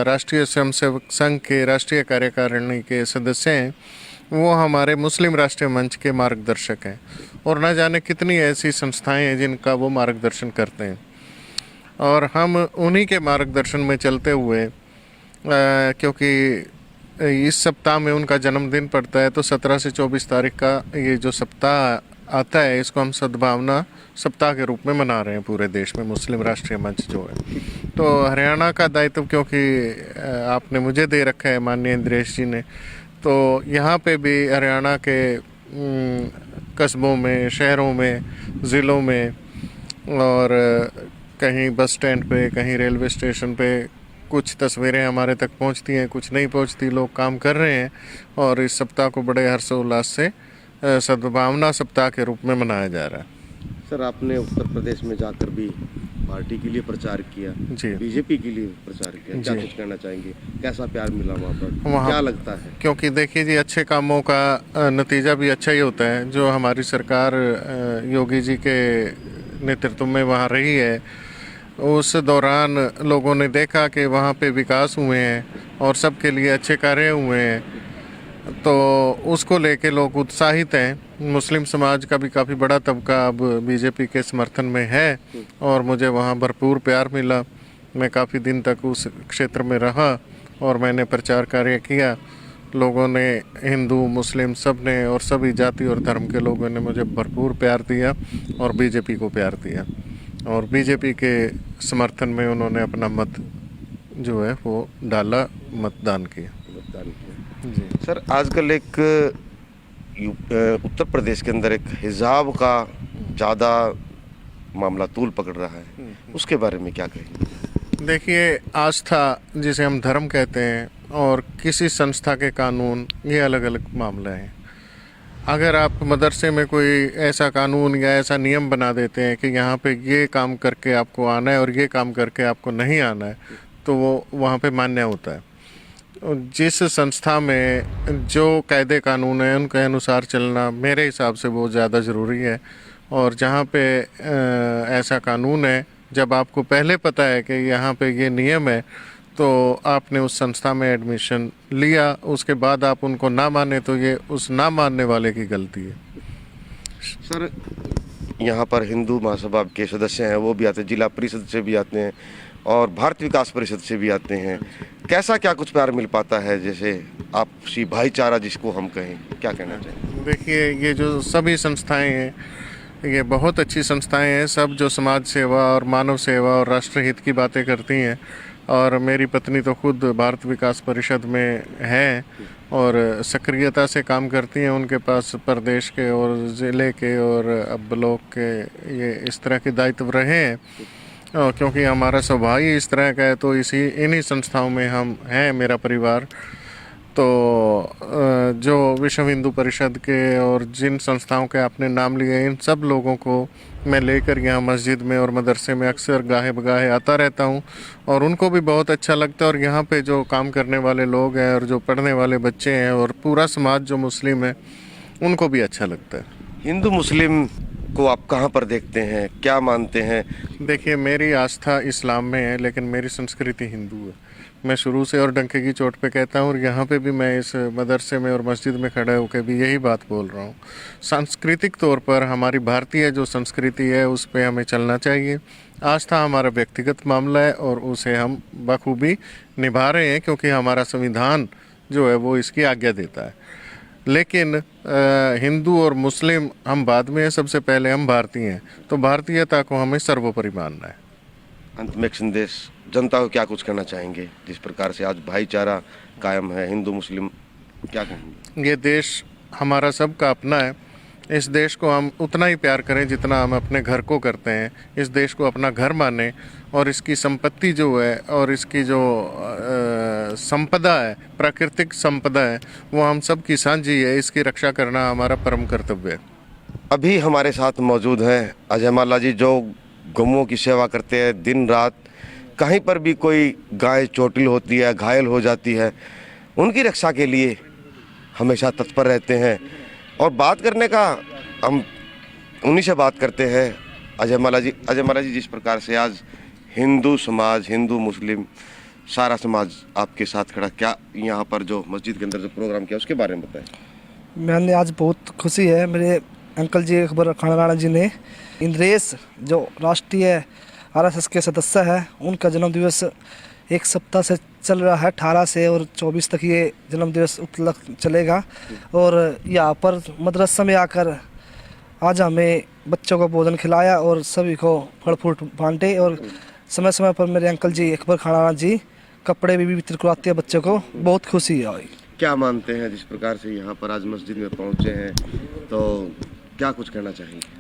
राष्ट्रीय स्वयंसेवक संघ के राष्ट्रीय कार्यकारिणी के सदस्य हैं, वो हमारे मुस्लिम राष्ट्रीय मंच के मार्गदर्शक हैं और न जाने कितनी ऐसी संस्थाएं हैं जिनका वो मार्गदर्शन करते हैं। और हम उन्हीं के मार्गदर्शन में चलते हुए क्योंकि इस सप्ताह में उनका जन्मदिन पड़ता है, तो 17 से 24 तारीख का ये जो सप्ताह आता है, इसको हम सद्भावना सप्ताह के रूप में मना रहे हैं पूरे देश में, मुस्लिम राष्ट्रीय मंच जो है। तो हरियाणा का दायित्व क्योंकि आपने मुझे दे रखा है माननीय इंद्रेश जी ने, तो यहाँ पे भी हरियाणा के कस्बों में, शहरों में, ज़िलों में और कहीं बस स्टैंड पे, कहीं रेलवे स्टेशन पे कुछ तस्वीरें हमारे तक पहुंचती हैं, कुछ नहीं पहुंचती। लोग काम कर रहे हैं और इस सप्ताह को बड़े हर्षोल्लास से सद्भावना सप्ताह के रूप में मनाया जा रहा है। सर, आपने उत्तर प्रदेश में जाकर भी पार्टी के लिए प्रचार किया, जी, बीजेपी के लिए प्रचार किया, क्या कुछ कहना चाहेंगे? कैसा प्यार मिला वहाँ पर, वहाँ क्या लगता है? क्योंकि देखिए जी, अच्छे कामों का नतीजा भी अच्छा ही होता है। जो हमारी सरकार योगी जी के नेतृत्व में वहाँ रही है, उस दौरान लोगों ने देखा कि वहाँ पे विकास हुए हैं और सबके लिए अच्छे कार्य हुए हैं, तो उसको लेके लोग उत्साहित हैं। मुस्लिम समाज का भी काफ़ी बड़ा तबका अब बीजेपी के समर्थन में है और मुझे वहाँ भरपूर प्यार मिला। मैं काफ़ी दिन तक उस क्षेत्र में रहा और मैंने प्रचार कार्य किया। लोगों ने, हिंदू मुस्लिम सब ने और सभी जाति और धर्म के लोगों ने मुझे भरपूर प्यार दिया और बीजेपी को प्यार दिया और बीजेपी के समर्थन में उन्होंने अपना मत जो है वो डाला, मतदान किया। जी सर, आजकल एक उत्तर प्रदेश के अंदर एक हिजाब का ज़्यादा मामला तूल पकड़ रहा है, उसके बारे में क्या कहेंगे? देखिए, आस्था जिसे हम धर्म कहते हैं और किसी संस्था के कानून, ये अलग अलग मामला है। अगर आप मदरसे में कोई ऐसा कानून या ऐसा नियम बना देते हैं कि यहाँ पे ये काम करके आपको आना है और ये काम करके आपको नहीं आना है, तो वो वहाँ पे मान्य होता है। जिस संस्था में जो कायदे कानून हैं उनके अनुसार चलना मेरे हिसाब से बहुत ज़्यादा ज़रूरी है। और जहाँ पे ऐसा कानून है, जब आपको पहले पता है कि यहाँ पे ये नियम है, तो आपने उस संस्था में एडमिशन लिया, उसके बाद आप उनको ना माने तो ये उस ना मानने वाले की गलती है। सर, यहाँ पर हिंदू महासभा के सदस्य हैं, वो भी आते हैं, जिला परिषद से भी आते हैं और भारत विकास परिषद से भी आते हैं। कैसा क्या कुछ प्यार मिल पाता है, जैसे आपसी भाईचारा जिसको हम कहें, क्या कहना चाहिए? देखिए, ये जो सभी संस्थाएं हैं, ये बहुत अच्छी संस्थाएं हैं, सब जो समाज सेवा और मानव सेवा और राष्ट्रहित की बातें करती हैं। और मेरी पत्नी तो खुद भारत विकास परिषद में है और सक्रियता से काम करती हैं। उनके पास प्रदेश के और ज़िले के और अब ब्लॉक के ये इस तरह के दायित्व रहे हैं, क्योंकि हमारा स्वभाव ही इस तरह का है। तो इन्हीं संस्थाओं में हम हैं, मेरा परिवार। तो जो विश्व हिंदू परिषद के और जिन संस्थाओं के आपने नाम लिए, इन सब लोगों को मैं लेकर यहाँ मस्जिद में और मदरसे में अक्सर गाहे बगाहे आता रहता हूँ और उनको भी बहुत अच्छा लगता है। और यहाँ पे जो काम करने वाले लोग हैं और जो पढ़ने वाले बच्चे हैं और पूरा समाज जो मुस्लिम है, उनको भी अच्छा लगता है। हिंदू मुस्लिम को आप कहाँ पर देखते हैं, क्या मानते हैं? देखिए, मेरी आस्था इस्लाम में है, लेकिन मेरी संस्कृति हिंदू है। मैं शुरू से और डंके की चोट पे कहता हूँ और यहाँ पे भी मैं इस मदरसे में और मस्जिद में खड़ा होकर भी यही बात बोल रहा हूँ। सांस्कृतिक तौर पर हमारी भारतीय जो संस्कृति है उस पे हमें चलना चाहिए। आस्था हमारा व्यक्तिगत मामला है और उसे हम बखूबी निभा रहे हैं, क्योंकि हमारा संविधान जो है वो इसकी आज्ञा देता है। लेकिन हिंदू और मुस्लिम हम बाद में हैं, सबसे पहले हम भारतीय हैं, तो भारतीयता को हमें सर्वोपरि मानना है। अंत में एक संदेश जनता को क्या कुछ कहना चाहेंगे, जिस प्रकार से आज भाईचारा कायम है हिंदू मुस्लिम, क्या कहेंगे? ये देश हमारा सबका अपना है। इस देश को हम उतना ही प्यार करें जितना हम अपने घर को करते हैं। इस देश को अपना घर माने और इसकी संपत्ति जो है और इसकी जो संपदा है, प्राकृतिक संपदा है, वो हम सब की साझी है। इसकी रक्षा करना हमारा परम कर्तव्य है। अभी हमारे साथ मौजूद हैं अजय माला जी, जो गौओं की सेवा करते हैं दिन रात। कहीं पर भी कोई गाय चोटिल होती है, घायल हो जाती है, उनकी रक्षा के लिए हमेशा तत्पर रहते हैं। और बात करने का हम उन्हीं से बात करते हैं, अजय माला जी। जिस प्रकार से आज हिंदू समाज, हिंदू मुस्लिम सारा समाज आपके साथ खड़ा। क्या यहाँ पर जो मस्जिद के अंदर जो प्रोग्राम किया उसके बारे में बताएं। मैंने आज बहुत खुशी है, मेरे अंकल जी अकबर खान राणा जी ने इंद्रेश जो राष्ट्रीय आरएसएस के सदस्य है उनका जन्मदिवस एक सप्ताह से चल रहा है, 18 से और 24 तक ये जन्मदिवस उपलब्ध चलेगा। और यहाँ पर मदरसा में आकर आज हमें बच्चों को भोजन खिलाया और सभी को फल फ्रूट बांटे। और समय समय पर मेरे अंकल जी अकबर खान राणा जी कपड़े भी वितरित करवाते हैं बच्चों को। बहुत खुशी है भाई। क्या मानते हैं जिस प्रकार से यहाँ पर आज मस्जिद में पहुँचे हैं, तो क्या कुछ कहना चाहेंगे।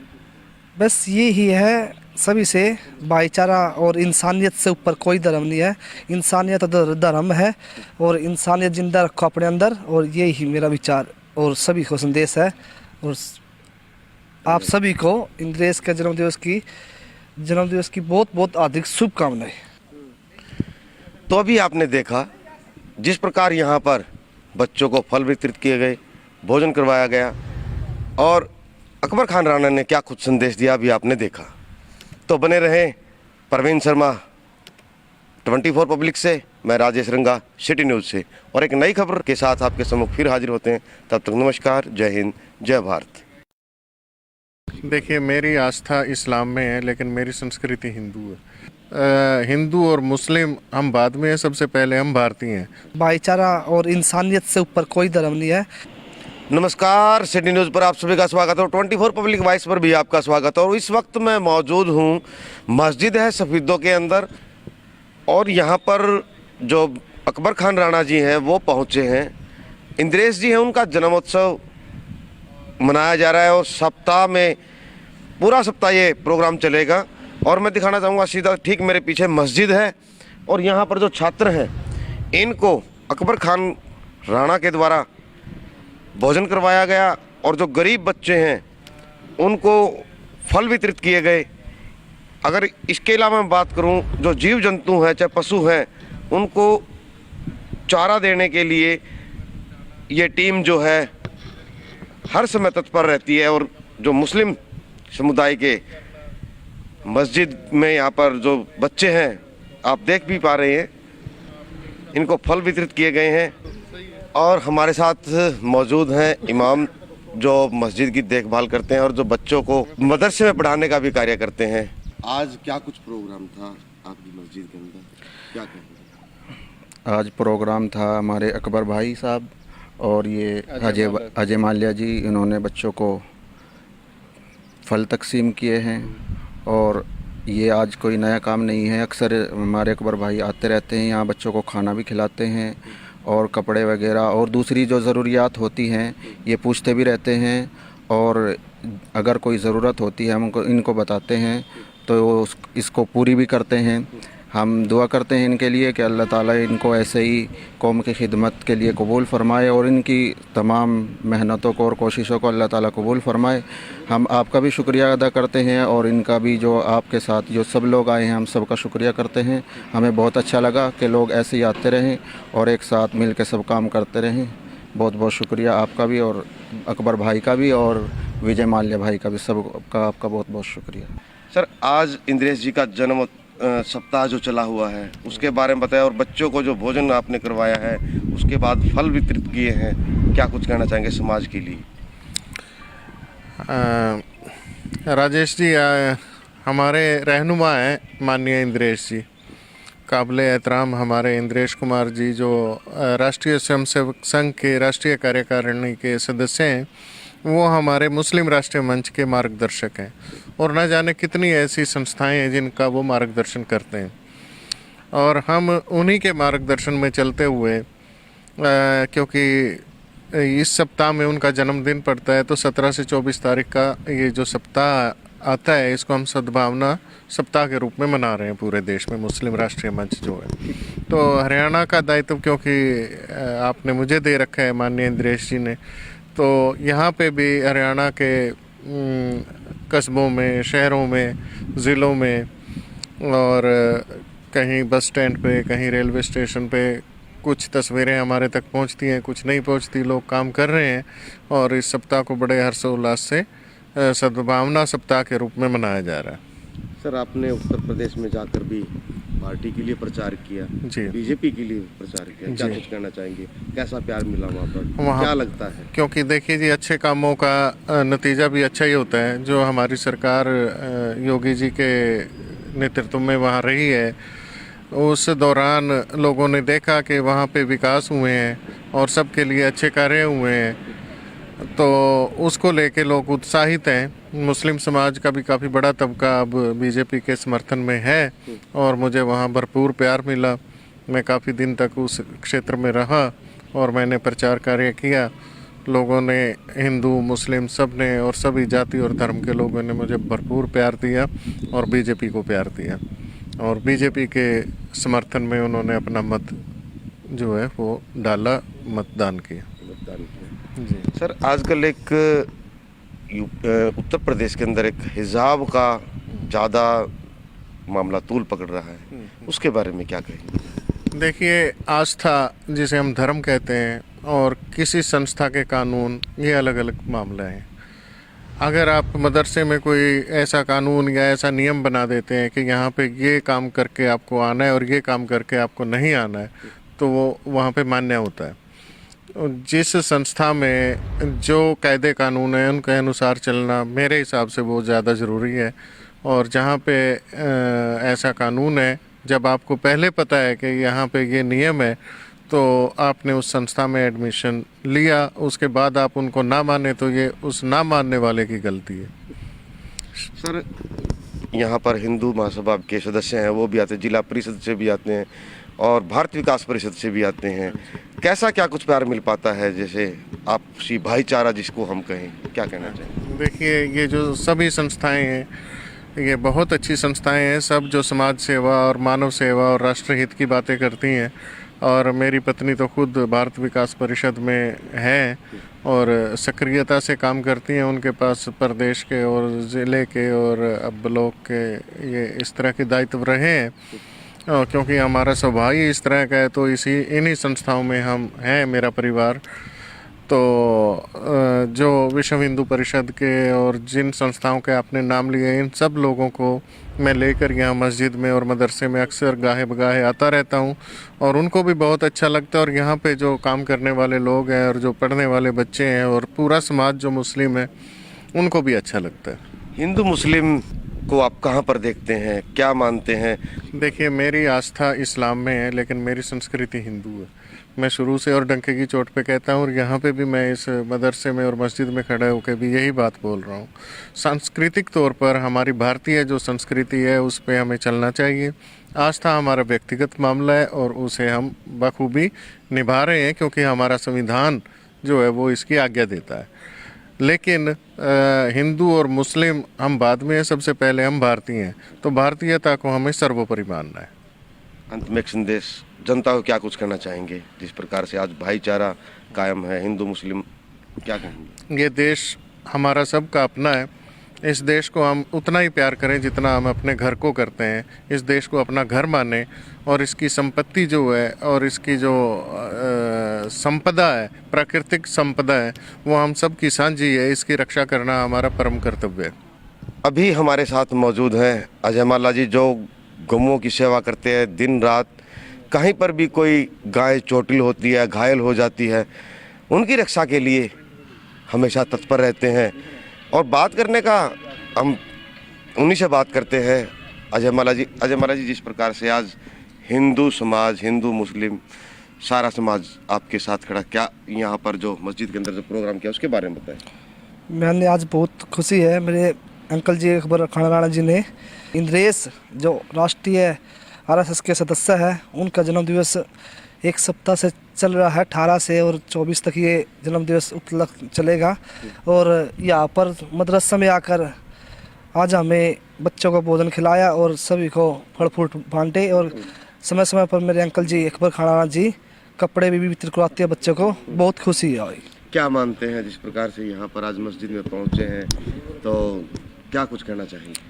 बस ये ही है, सभी से भाईचारा और इंसानियत से ऊपर कोई धर्म नहीं है। इंसानियत धर्म है और इंसानियत जिंदा रखो अपने अंदर, और ये ही मेरा विचार और सभी को संदेश है। और आप सभी को इंद्रेश के जन्मदिवस की बहुत बहुत हार्दिक शुभकामनाएं। तो अभी आपने देखा जिस प्रकार यहाँ पर बच्चों को फल वितरित किए गए, भोजन करवाया गया और अकबर खान राणा ने क्या कुछ संदेश दिया अभी आपने देखा। तो बने रहें परवीन शर्मा 24 पब्लिक से। मैं राजेश रंगा सिटी न्यूज़ से, और एक नई खबर के साथ आपके सम्मुख फिर हाजिर होते हैं। तब तक नमस्कार, जय हिंद, जय भारत। देखिए, मेरी आस्था इस्लाम में है, लेकिन मेरी संस्कृति हिंदू है। हिंदू और मुस्लिम हम बाद में हैं, सबसे पहले हम भारतीय हैं। भाईचारा और इंसानियत से ऊपर कोई धर्म नहीं है। नमस्कार, सिटी न्यूज़ पर आप सभी का स्वागत है और 24 पब्लिक वॉइस पर भी आपका स्वागत है। और इस वक्त मैं मौजूद हूँ मस्जिद है सफीदों के अंदर, और यहाँ पर जो अकबर खान राणा जी हैं वो पहुँचे हैं। इंद्रेश जी हैं, उनका जन्मोत्सव मनाया जा रहा है और सप्ताह में पूरा सप्ताह ये प्रोग्राम चलेगा। और मैं दिखाना चाहूँगा, सीधा ठीक मेरे पीछे मस्जिद है और यहाँ पर जो छात्र हैं इनको अकबर खान राणा के द्वारा भोजन करवाया गया, और जो गरीब बच्चे हैं उनको फल वितरित किए गए। अगर इसके अलावा मैं बात करूं, जो जीव जंतु हैं चाहे पशु हैं उनको चारा देने के लिए ये टीम जो है हर समय तत्पर रहती है। और जो मुस्लिम समुदाय के मस्जिद में यहाँ पर जो बच्चे हैं आप देख भी पा रहे हैं, इनको फल वितरित किए गए हैं। और हमारे साथ मौजूद हैं इमाम जो मस्जिद की देखभाल करते हैं और जो बच्चों को मदरसे में पढ़ाने का भी कार्य करते हैं। आज क्या कुछ प्रोग्राम था आपकी मस्जिद के अंदर, क्या कहेंगे। आज प्रोग्राम था हमारे अकबर भाई साहब और ये अजय माल्या जी, इन्होंने बच्चों को फल तकसीम किए हैं। और ये आज कोई नया काम नहीं है, अक्सर हमारे अकबर भाई आते रहते हैं यहाँ, बच्चों को खाना भी खिलाते हैं और कपड़े वगैरह और दूसरी जो ज़रूरियात होती हैं ये पूछते भी रहते हैं। और अगर कोई ज़रूरत होती है हम इनको बताते हैं तो इसको पूरी भी करते हैं। हम दुआ करते हैं इनके लिए कि अल्लाह ताला इनको ऐसे ही कौम की खिदमत के लिए कबूल फ़रमाए और इनकी तमाम मेहनतों को और कोशिशों को अल्लाह ताला कबूल फ़रमाए। हम आपका भी शुक्रिया अदा करते हैं और इनका भी, जो आपके साथ जो सब लोग आए हैं हम सब का शुक्रिया करते हैं। हमें बहुत अच्छा लगा कि लोग ऐसे ही आते रहें और एक साथ मिल के सब काम करते रहें। बहुत बहुत शुक्रिया आपका भी और अकबर भाई का भी और विजय माल्या भाई का भी, सबका आपका बहुत बहुत शुक्रिया। सर, आज इंद्रेश जी का जन्म सप्ताह जो चला हुआ है उसके बारे में बताया, और बच्चों को जो भोजन आपने करवाया है उसके बाद फल वितरित किए हैं, क्या कुछ कहना चाहेंगे समाज के लिए। राजेश जी हमारे रहनुमा हैं माननीय इंद्रेश जी, काबिल एहतराम हमारे इंद्रेश कुमार जी जो राष्ट्रीय स्वयंसेवक संघ के राष्ट्रीय कार्यकारिणी के सदस्य हैं, वो हमारे मुस्लिम राष्ट्रीय मंच के मार्गदर्शक हैं। और न जाने कितनी ऐसी संस्थाएं हैं जिनका वो मार्गदर्शन करते हैं, और हम उन्हीं के मार्गदर्शन में चलते हुए क्योंकि इस सप्ताह में उनका जन्मदिन पड़ता है, तो 17 से 24 तारीख का ये जो सप्ताह आता है इसको हम सद्भावना सप्ताह के रूप में मना रहे हैं पूरे देश में, मुस्लिम राष्ट्रीय मंच जो है। तो हरियाणा का दायित्व क्योंकि आपने मुझे दे रखा है माननीय इंद्रेश जी ने, तो यहाँ पे भी हरियाणा के कस्बों में, शहरों में, ज़िलों में और कहीं बस स्टैंड पे, कहीं रेलवे स्टेशन पे कुछ तस्वीरें हमारे तक पहुँचती हैं, कुछ नहीं पहुँचती। लोग काम कर रहे हैं और इस सप्ताह को बड़े हर्षोल्लास से सद्भावना सप्ताह के रूप में मनाया जा रहा है। सर, आपने उत्तर प्रदेश में जाकर भी पार्टी के लिए प्रचार किया, जी। बीजेपी के लिए प्रचार किया, क्या जी। कुछ कहना चाहेंगे? कैसा प्यार मिला वहाँ पर? वहाँ- क्या लगता है? क्योंकि देखिए जी, अच्छे कामों का नतीजा भी अच्छा ही होता है। जो हमारी सरकार योगी जी के नेतृत्व में वहाँ रही है, उस दौरान लोगों ने देखा कि वहाँ पे विकास हुए हैं और सबके लिए अच्छे कार्य हुए हैं, तो उसको लेके लोग उत्साहित हैं। मुस्लिम समाज का भी काफ़ी बड़ा तबका अब बीजेपी के समर्थन में है और मुझे वहाँ भरपूर प्यार मिला। मैं काफ़ी दिन तक उस क्षेत्र में रहा और मैंने प्रचार कार्य किया। लोगों ने, हिंदू मुस्लिम सब ने और सभी जाति और धर्म के लोगों ने मुझे भरपूर प्यार दिया और बीजेपी को प्यार दिया और बीजेपी के समर्थन में उन्होंने अपना मत जो है वो डाला, मतदान किया। मतदान किया। जी। सर, आजकल एक उत्तर प्रदेश के अंदर एक हिजाब का ज़्यादा मामला तूल पकड़ रहा है, उसके बारे में क्या कहेंगे? देखिए, आस्था जिसे हम धर्म कहते हैं और किसी संस्था के कानून, ये अलग अलग मामला है। अगर आप मदरसे में कोई ऐसा कानून या ऐसा नियम बना देते हैं कि यहाँ पे ये काम करके आपको आना है और ये काम करके आपको नहीं आना है, तो वो वहाँ पे मान्य होता है। जिस संस्था में जो कायदे कानून हैं उनके अनुसार चलना मेरे हिसाब से बहुत ज़्यादा ज़रूरी है। और जहाँ पे ऐसा कानून है, जब आपको पहले पता है कि यहाँ पे ये नियम है, तो आपने उस संस्था में एडमिशन लिया, उसके बाद आप उनको ना माने तो ये उस ना मानने वाले की गलती है। सर, यहाँ पर हिंदू महासभा के सदस्य हैं, वो भी आते हैं, जिला परिषद से भी आते हैं और भारत विकास परिषद से भी आते हैं। कैसा क्या कुछ प्यार मिल पाता है, जैसे आपसी भाईचारा जिसको हम कहें, क्या कहना चाहिए? देखिए, ये जो सभी संस्थाएं हैं, ये बहुत अच्छी संस्थाएं हैं। सब जो समाज सेवा और मानव सेवा और राष्ट्रहित की बातें करती हैं। और मेरी पत्नी तो खुद भारत विकास परिषद में है और सक्रियता से काम करती हैं। उनके पास प्रदेश के और ज़िले के और अब ब्लॉक के ये इस तरह के दायित्व रहे हैं। क्योंकि हमारा स्वभाव ही इस तरह का है, तो इन्हीं संस्थाओं में हम हैं, मेरा परिवार। तो जो विश्व हिंदू परिषद के और जिन संस्थाओं के आपने नाम लिए, इन सब लोगों को मैं लेकर यहाँ मस्जिद में और मदरसे में अक्सर गाहे बगाहे आता रहता हूँ और उनको भी बहुत अच्छा लगता है। और यहाँ पे जो काम करने वाले लोग हैं और जो पढ़ने वाले बच्चे हैं और पूरा समाज जो मुस्लिम है, उनको भी अच्छा लगता है। हिंदू मुस्लिम को आप कहाँ पर देखते हैं, क्या मानते हैं? देखिए, मेरी आस्था इस्लाम में है, लेकिन मेरी संस्कृति हिंदू है। मैं शुरू से और डंके की चोट पे कहता हूँ और यहाँ पे भी मैं इस मदरसे में और मस्जिद में खड़े होकर भी यही बात बोल रहा हूँ। सांस्कृतिक तौर पर हमारी भारतीय जो संस्कृति है उस पे हमें चलना चाहिए। आस्था हमारा व्यक्तिगत मामला है और उसे हम बखूबी निभा रहे हैं, क्योंकि हमारा संविधान जो है वो इसकी आज्ञा देता है। लेकिन हिंदू और मुस्लिम हम बाद में हैं, सबसे पहले हम भारतीय हैं, तो भारतीयता को हमें सर्वोपरि मानना है। अंत में एक संदेश जनता को क्या कुछ करना चाहेंगे, जिस प्रकार से आज भाईचारा कायम है हिंदू मुस्लिम, क्या कहेंगे? ये देश हमारा सबका अपना है। इस देश को हम उतना ही प्यार करें जितना हम अपने घर को करते हैं। इस देश को अपना घर माने और इसकी संपत्ति जो है और इसकी जो संपदा है, प्राकृतिक संपदा है, वो हम सब की साझी है। इसकी रक्षा करना हमारा परम कर्तव्य है। अभी हमारे साथ मौजूद हैं अजय माल्या जी, जो गौओं की सेवा करते हैं दिन रात। कहीं पर भी कोई गाय चोटिल होती है, घायल हो जाती है, उनकी रक्षा के लिए हमेशा तत्पर रहते हैं। और बात करने का हम उन्हीं से बात करते हैं, अजय माल्या जी। अजय माल्या जी, जिस प्रकार से आज हिंदू समाज, हिंदू मुस्लिम सारा समाज आपके साथ खड़ा, क्या यहाँ पर जो मस्जिद के अंदर जो प्रोग्राम किया उसके बारे में बताएं। मैंने आज बहुत खुशी है, मेरे अंकल जी अकबर खान राणा जी ने, इंद्रेश जो राष्ट्रीय RSS के सदस्य है, उनका जन्मदिवस एक सप्ताह से चल रहा है। 18 से और 24 तक ये जन्मदिवस उपलक्ष्य चलेगा। और यहाँ पर मदरसा में आकर आज हमें बच्चों को भोजन खिलाया और सभी को फल फ्रूट बांटे। और समय समय पर मेरे अंकल जी अकबर खान राणा जी कपड़े भी वितरित करवाते हैं बच्चों को। बहुत खुशी है। क्या मानते हैं, जिस प्रकार से यहाँ पर आज मस्जिद में पहुँचे हैं, तो क्या कुछ कहना चाहेंगे?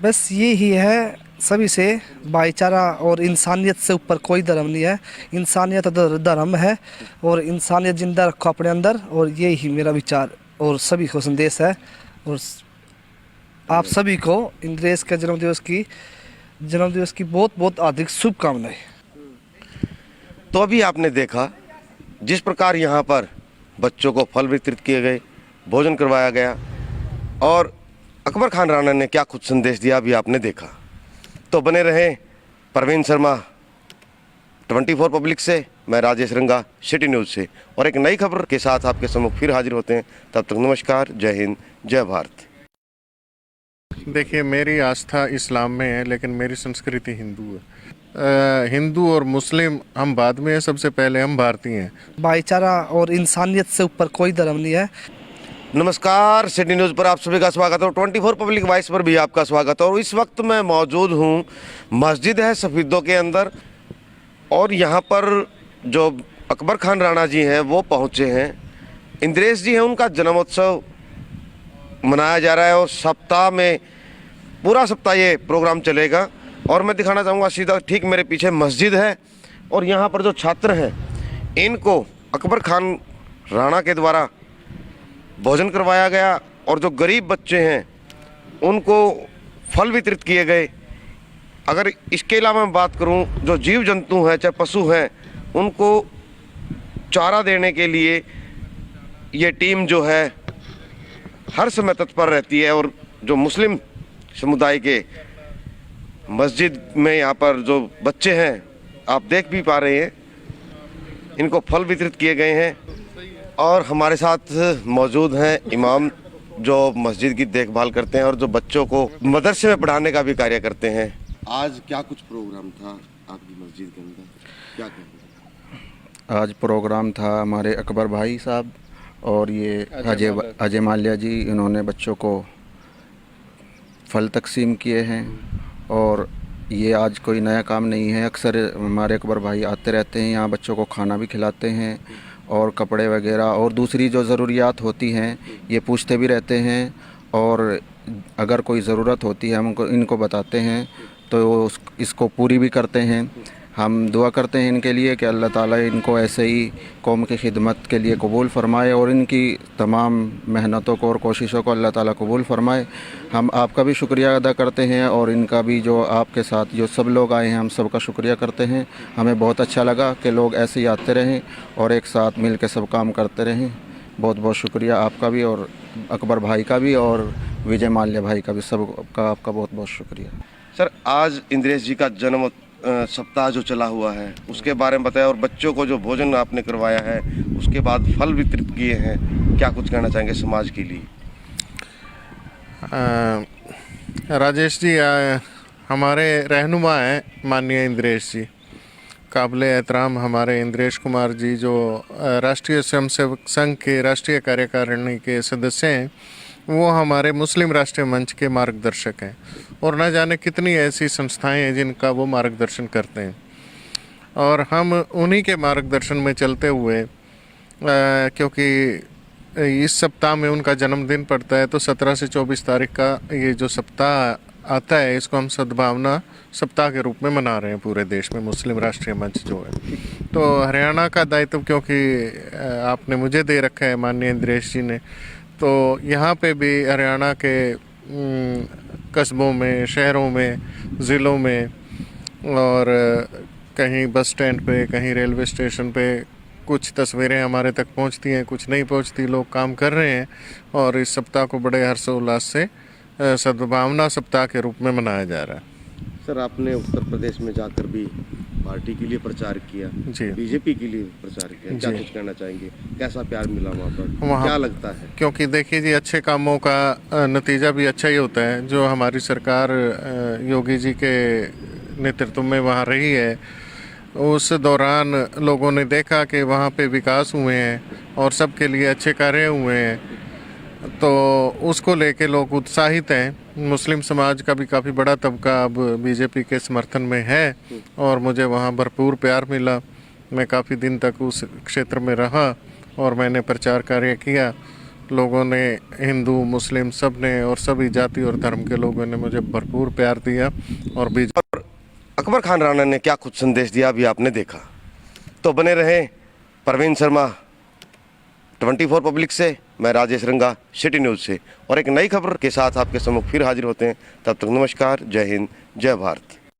बस ये ही है, सभी से भाईचारा और इंसानियत से ऊपर कोई धर्म नहीं है। इंसानियत धर्म है और इंसानियत जिंदा रखो अपने अंदर, और ये ही मेरा विचार और सभी को संदेश है। और आप सभी को इंद्रेश के जन्मदिवस की बहुत बहुत हार्दिक शुभकामनाएं। तो अभी आपने देखा जिस प्रकार यहाँ पर बच्चों को फल वितरित किए गए, भोजन करवाया गया और अकबर खान राणा ने क्या कुछ संदेश दिया अभी आपने देखा। तो बने रहे परवीन शर्मा 24 पब्लिक से, मैं राजेश रंगा सिटी न्यूज़ से, और एक नई खबर के साथ आपके सम्मुख फिर हाजिर होते हैं। तब तक नमस्कार, जय हिंद, जय भारत। देखिए, मेरी आस्था इस्लाम में है, लेकिन मेरी संस्कृति हिंदू है। हिंदू और मुस्लिम हम बाद में है, सबसे पहले हम भारतीय हैं। भाईचारा और इंसानियत से ऊपर कोई धर्म नहीं है। नमस्कार, सिटी न्यूज़ पर आप सभी का स्वागत है और 24 पब्लिक वॉइस पर भी आपका स्वागत है। और इस वक्त मैं मौजूद हूँ, मस्जिद है सफ़ीदों के अंदर, और यहाँ पर जो अकबर खान राणा जी हैं वो पहुँचे हैं। इंद्रेश जी हैं, उनका जन्मोत्सव मनाया जा रहा है और सप्ताह में पूरा सप्ताह ये प्रोग्राम चलेगा। और मैं दिखाना चाहूँगा, सीधा ठीक मेरे पीछे मस्जिद है और यहाँ पर जो छात्र हैं इनको अकबर खान राणा के द्वारा भोजन करवाया गया, और जो गरीब बच्चे हैं उनको फल वितरित किए गए। अगर इसके अलावा मैं बात करूं, जो जीव जंतु हैं चाहे पशु हैं उनको चारा देने के लिए ये टीम जो है हर समय तत्पर रहती है। और जो मुस्लिम समुदाय के मस्जिद में यहाँ पर जो बच्चे हैं आप देख भी पा रहे हैं, इनको फल वितरित किए गए हैं। और हमारे साथ मौजूद हैं इमाम जो मस्जिद की देखभाल करते हैं और जो बच्चों को मदरसे में पढ़ाने का भी कार्य करते हैं। आज क्या कुछ प्रोग्राम था आपकी मस्जिद के अंदर, क्या कहेंगे? आज प्रोग्राम था हमारे अकबर भाई साहब और ये अजय माल्या जी, इन्होंने बच्चों को फल तकसीम किए हैं। और ये आज कोई नया काम नहीं है, अक्सर हमारे अकबर भाई आते रहते हैं यहाँ, बच्चों को खाना भी खिलाते हैं और कपड़े वगैरह और दूसरी जो ज़रूरियात होती हैं ये पूछते भी रहते हैं। और अगर कोई ज़रूरत होती है हम इनको बताते हैं तो इसको पूरी भी करते हैं। हम दुआ करते हैं इनके लिए कि अल्लाह ताला इनको ऐसे ही कौम की खिदमत के लिए कबूल फ़रमाए और इनकी तमाम मेहनतों को और कोशिशों को अल्लाह ताला कबूल फ़रमाए। हम आपका भी शुक्रिया अदा करते हैं और इनका भी, जो आपके साथ जो सब लोग आए हैं हम सब का शुक्रिया करते हैं। हमें बहुत अच्छा लगा कि लोग ऐसे ही आते रहें और एक साथ मिल के सब काम करते रहें। बहुत बहुत शुक्रिया आपका भी और अकबर भाई का भी और विजय माल्या भाई का भी, सबका आपका बहुत बहुत शुक्रिया। सर, आज इंद्रेश जी का जन्म सप्ताह जो चला हुआ है उसके बारे में बताया, और बच्चों को जो भोजन आपने करवाया है उसके बाद फल वितरित किए हैं, क्या कुछ कहना चाहेंगे समाज के लिए? राजेश जी, हमारे रहनुमा हैं माननीय इंद्रेश जी, काबिल एहतराम हमारे इंद्रेश कुमार जी, जो राष्ट्रीय स्वयंसेवक संघ के राष्ट्रीय कार्यकारिणी के सदस्य हैं, वो हमारे मुस्लिम राष्ट्रीय मंच के मार्गदर्शक हैं। और न जाने कितनी ऐसी संस्थाएं हैं जिनका वो मार्गदर्शन करते हैं, और हम उन्हीं के मार्गदर्शन में चलते हुए, क्योंकि इस सप्ताह में उनका जन्मदिन पड़ता है, तो 17 से 24 तारीख का ये जो सप्ताह आता है इसको हम सद्भावना सप्ताह के रूप में मना रहे हैं पूरे देश में, मुस्लिम राष्ट्रीय मंच जो है। तो हरियाणा का दायित्व क्योंकि आपने मुझे दे रखा है माननीय इंद्रेश जी ने, तो यहाँ पे भी हरियाणा के कस्बों में, शहरों में, ज़िलों में, और कहीं बस स्टैंड पे, कहीं रेलवे स्टेशन पे कुछ तस्वीरें हमारे तक पहुँचती हैं, कुछ नहीं पहुँचती। लोग काम कर रहे हैं और इस सप्ताह को बड़े हर्षोल्लास से सद्भावना सप्ताह के रूप में मनाया जा रहा है। सर, आपने उत्तर प्रदेश में जाकर भी पार्टी के लिए प्रचार किया जी, बीजेपी के लिए प्रचार किया, क्या कुछ कहना चाहेंगे? कैसा प्यार मिला वहाँ पर, क्या लगता है? क्योंकि देखिए जी, अच्छे कामों का नतीजा भी अच्छा ही होता है। जो हमारी सरकार योगी जी के नेतृत्व में वहाँ रही है, उस दौरान लोगों ने देखा कि वहाँ पे विकास हुए हैं और सबके लिए अच्छे कार्य हुए हैं, तो उसको लेके लोग उत्साहित हैं। मुस्लिम समाज का भी काफ़ी बड़ा तबका अब बीजेपी के समर्थन में है और मुझे वहाँ भरपूर प्यार मिला। मैं काफ़ी दिन तक उस क्षेत्र में रहा और मैंने प्रचार कार्य किया। लोगों ने, हिंदू मुस्लिम सब ने और सभी जाति और धर्म के लोगों ने मुझे भरपूर प्यार दिया। और अकबर खान राणा ने क्या कुछ संदेश दिया अभी आपने देखा। तो बने रहे परवीन शर्मा 24 पब्लिक से, मैं राजेश रंगा, सिटी न्यूज़ से, और एक नई खबर के साथ आपके सम्मुख फिर हाजिर होते हैं। तब तक नमस्कार, जय हिंद, जय भारत।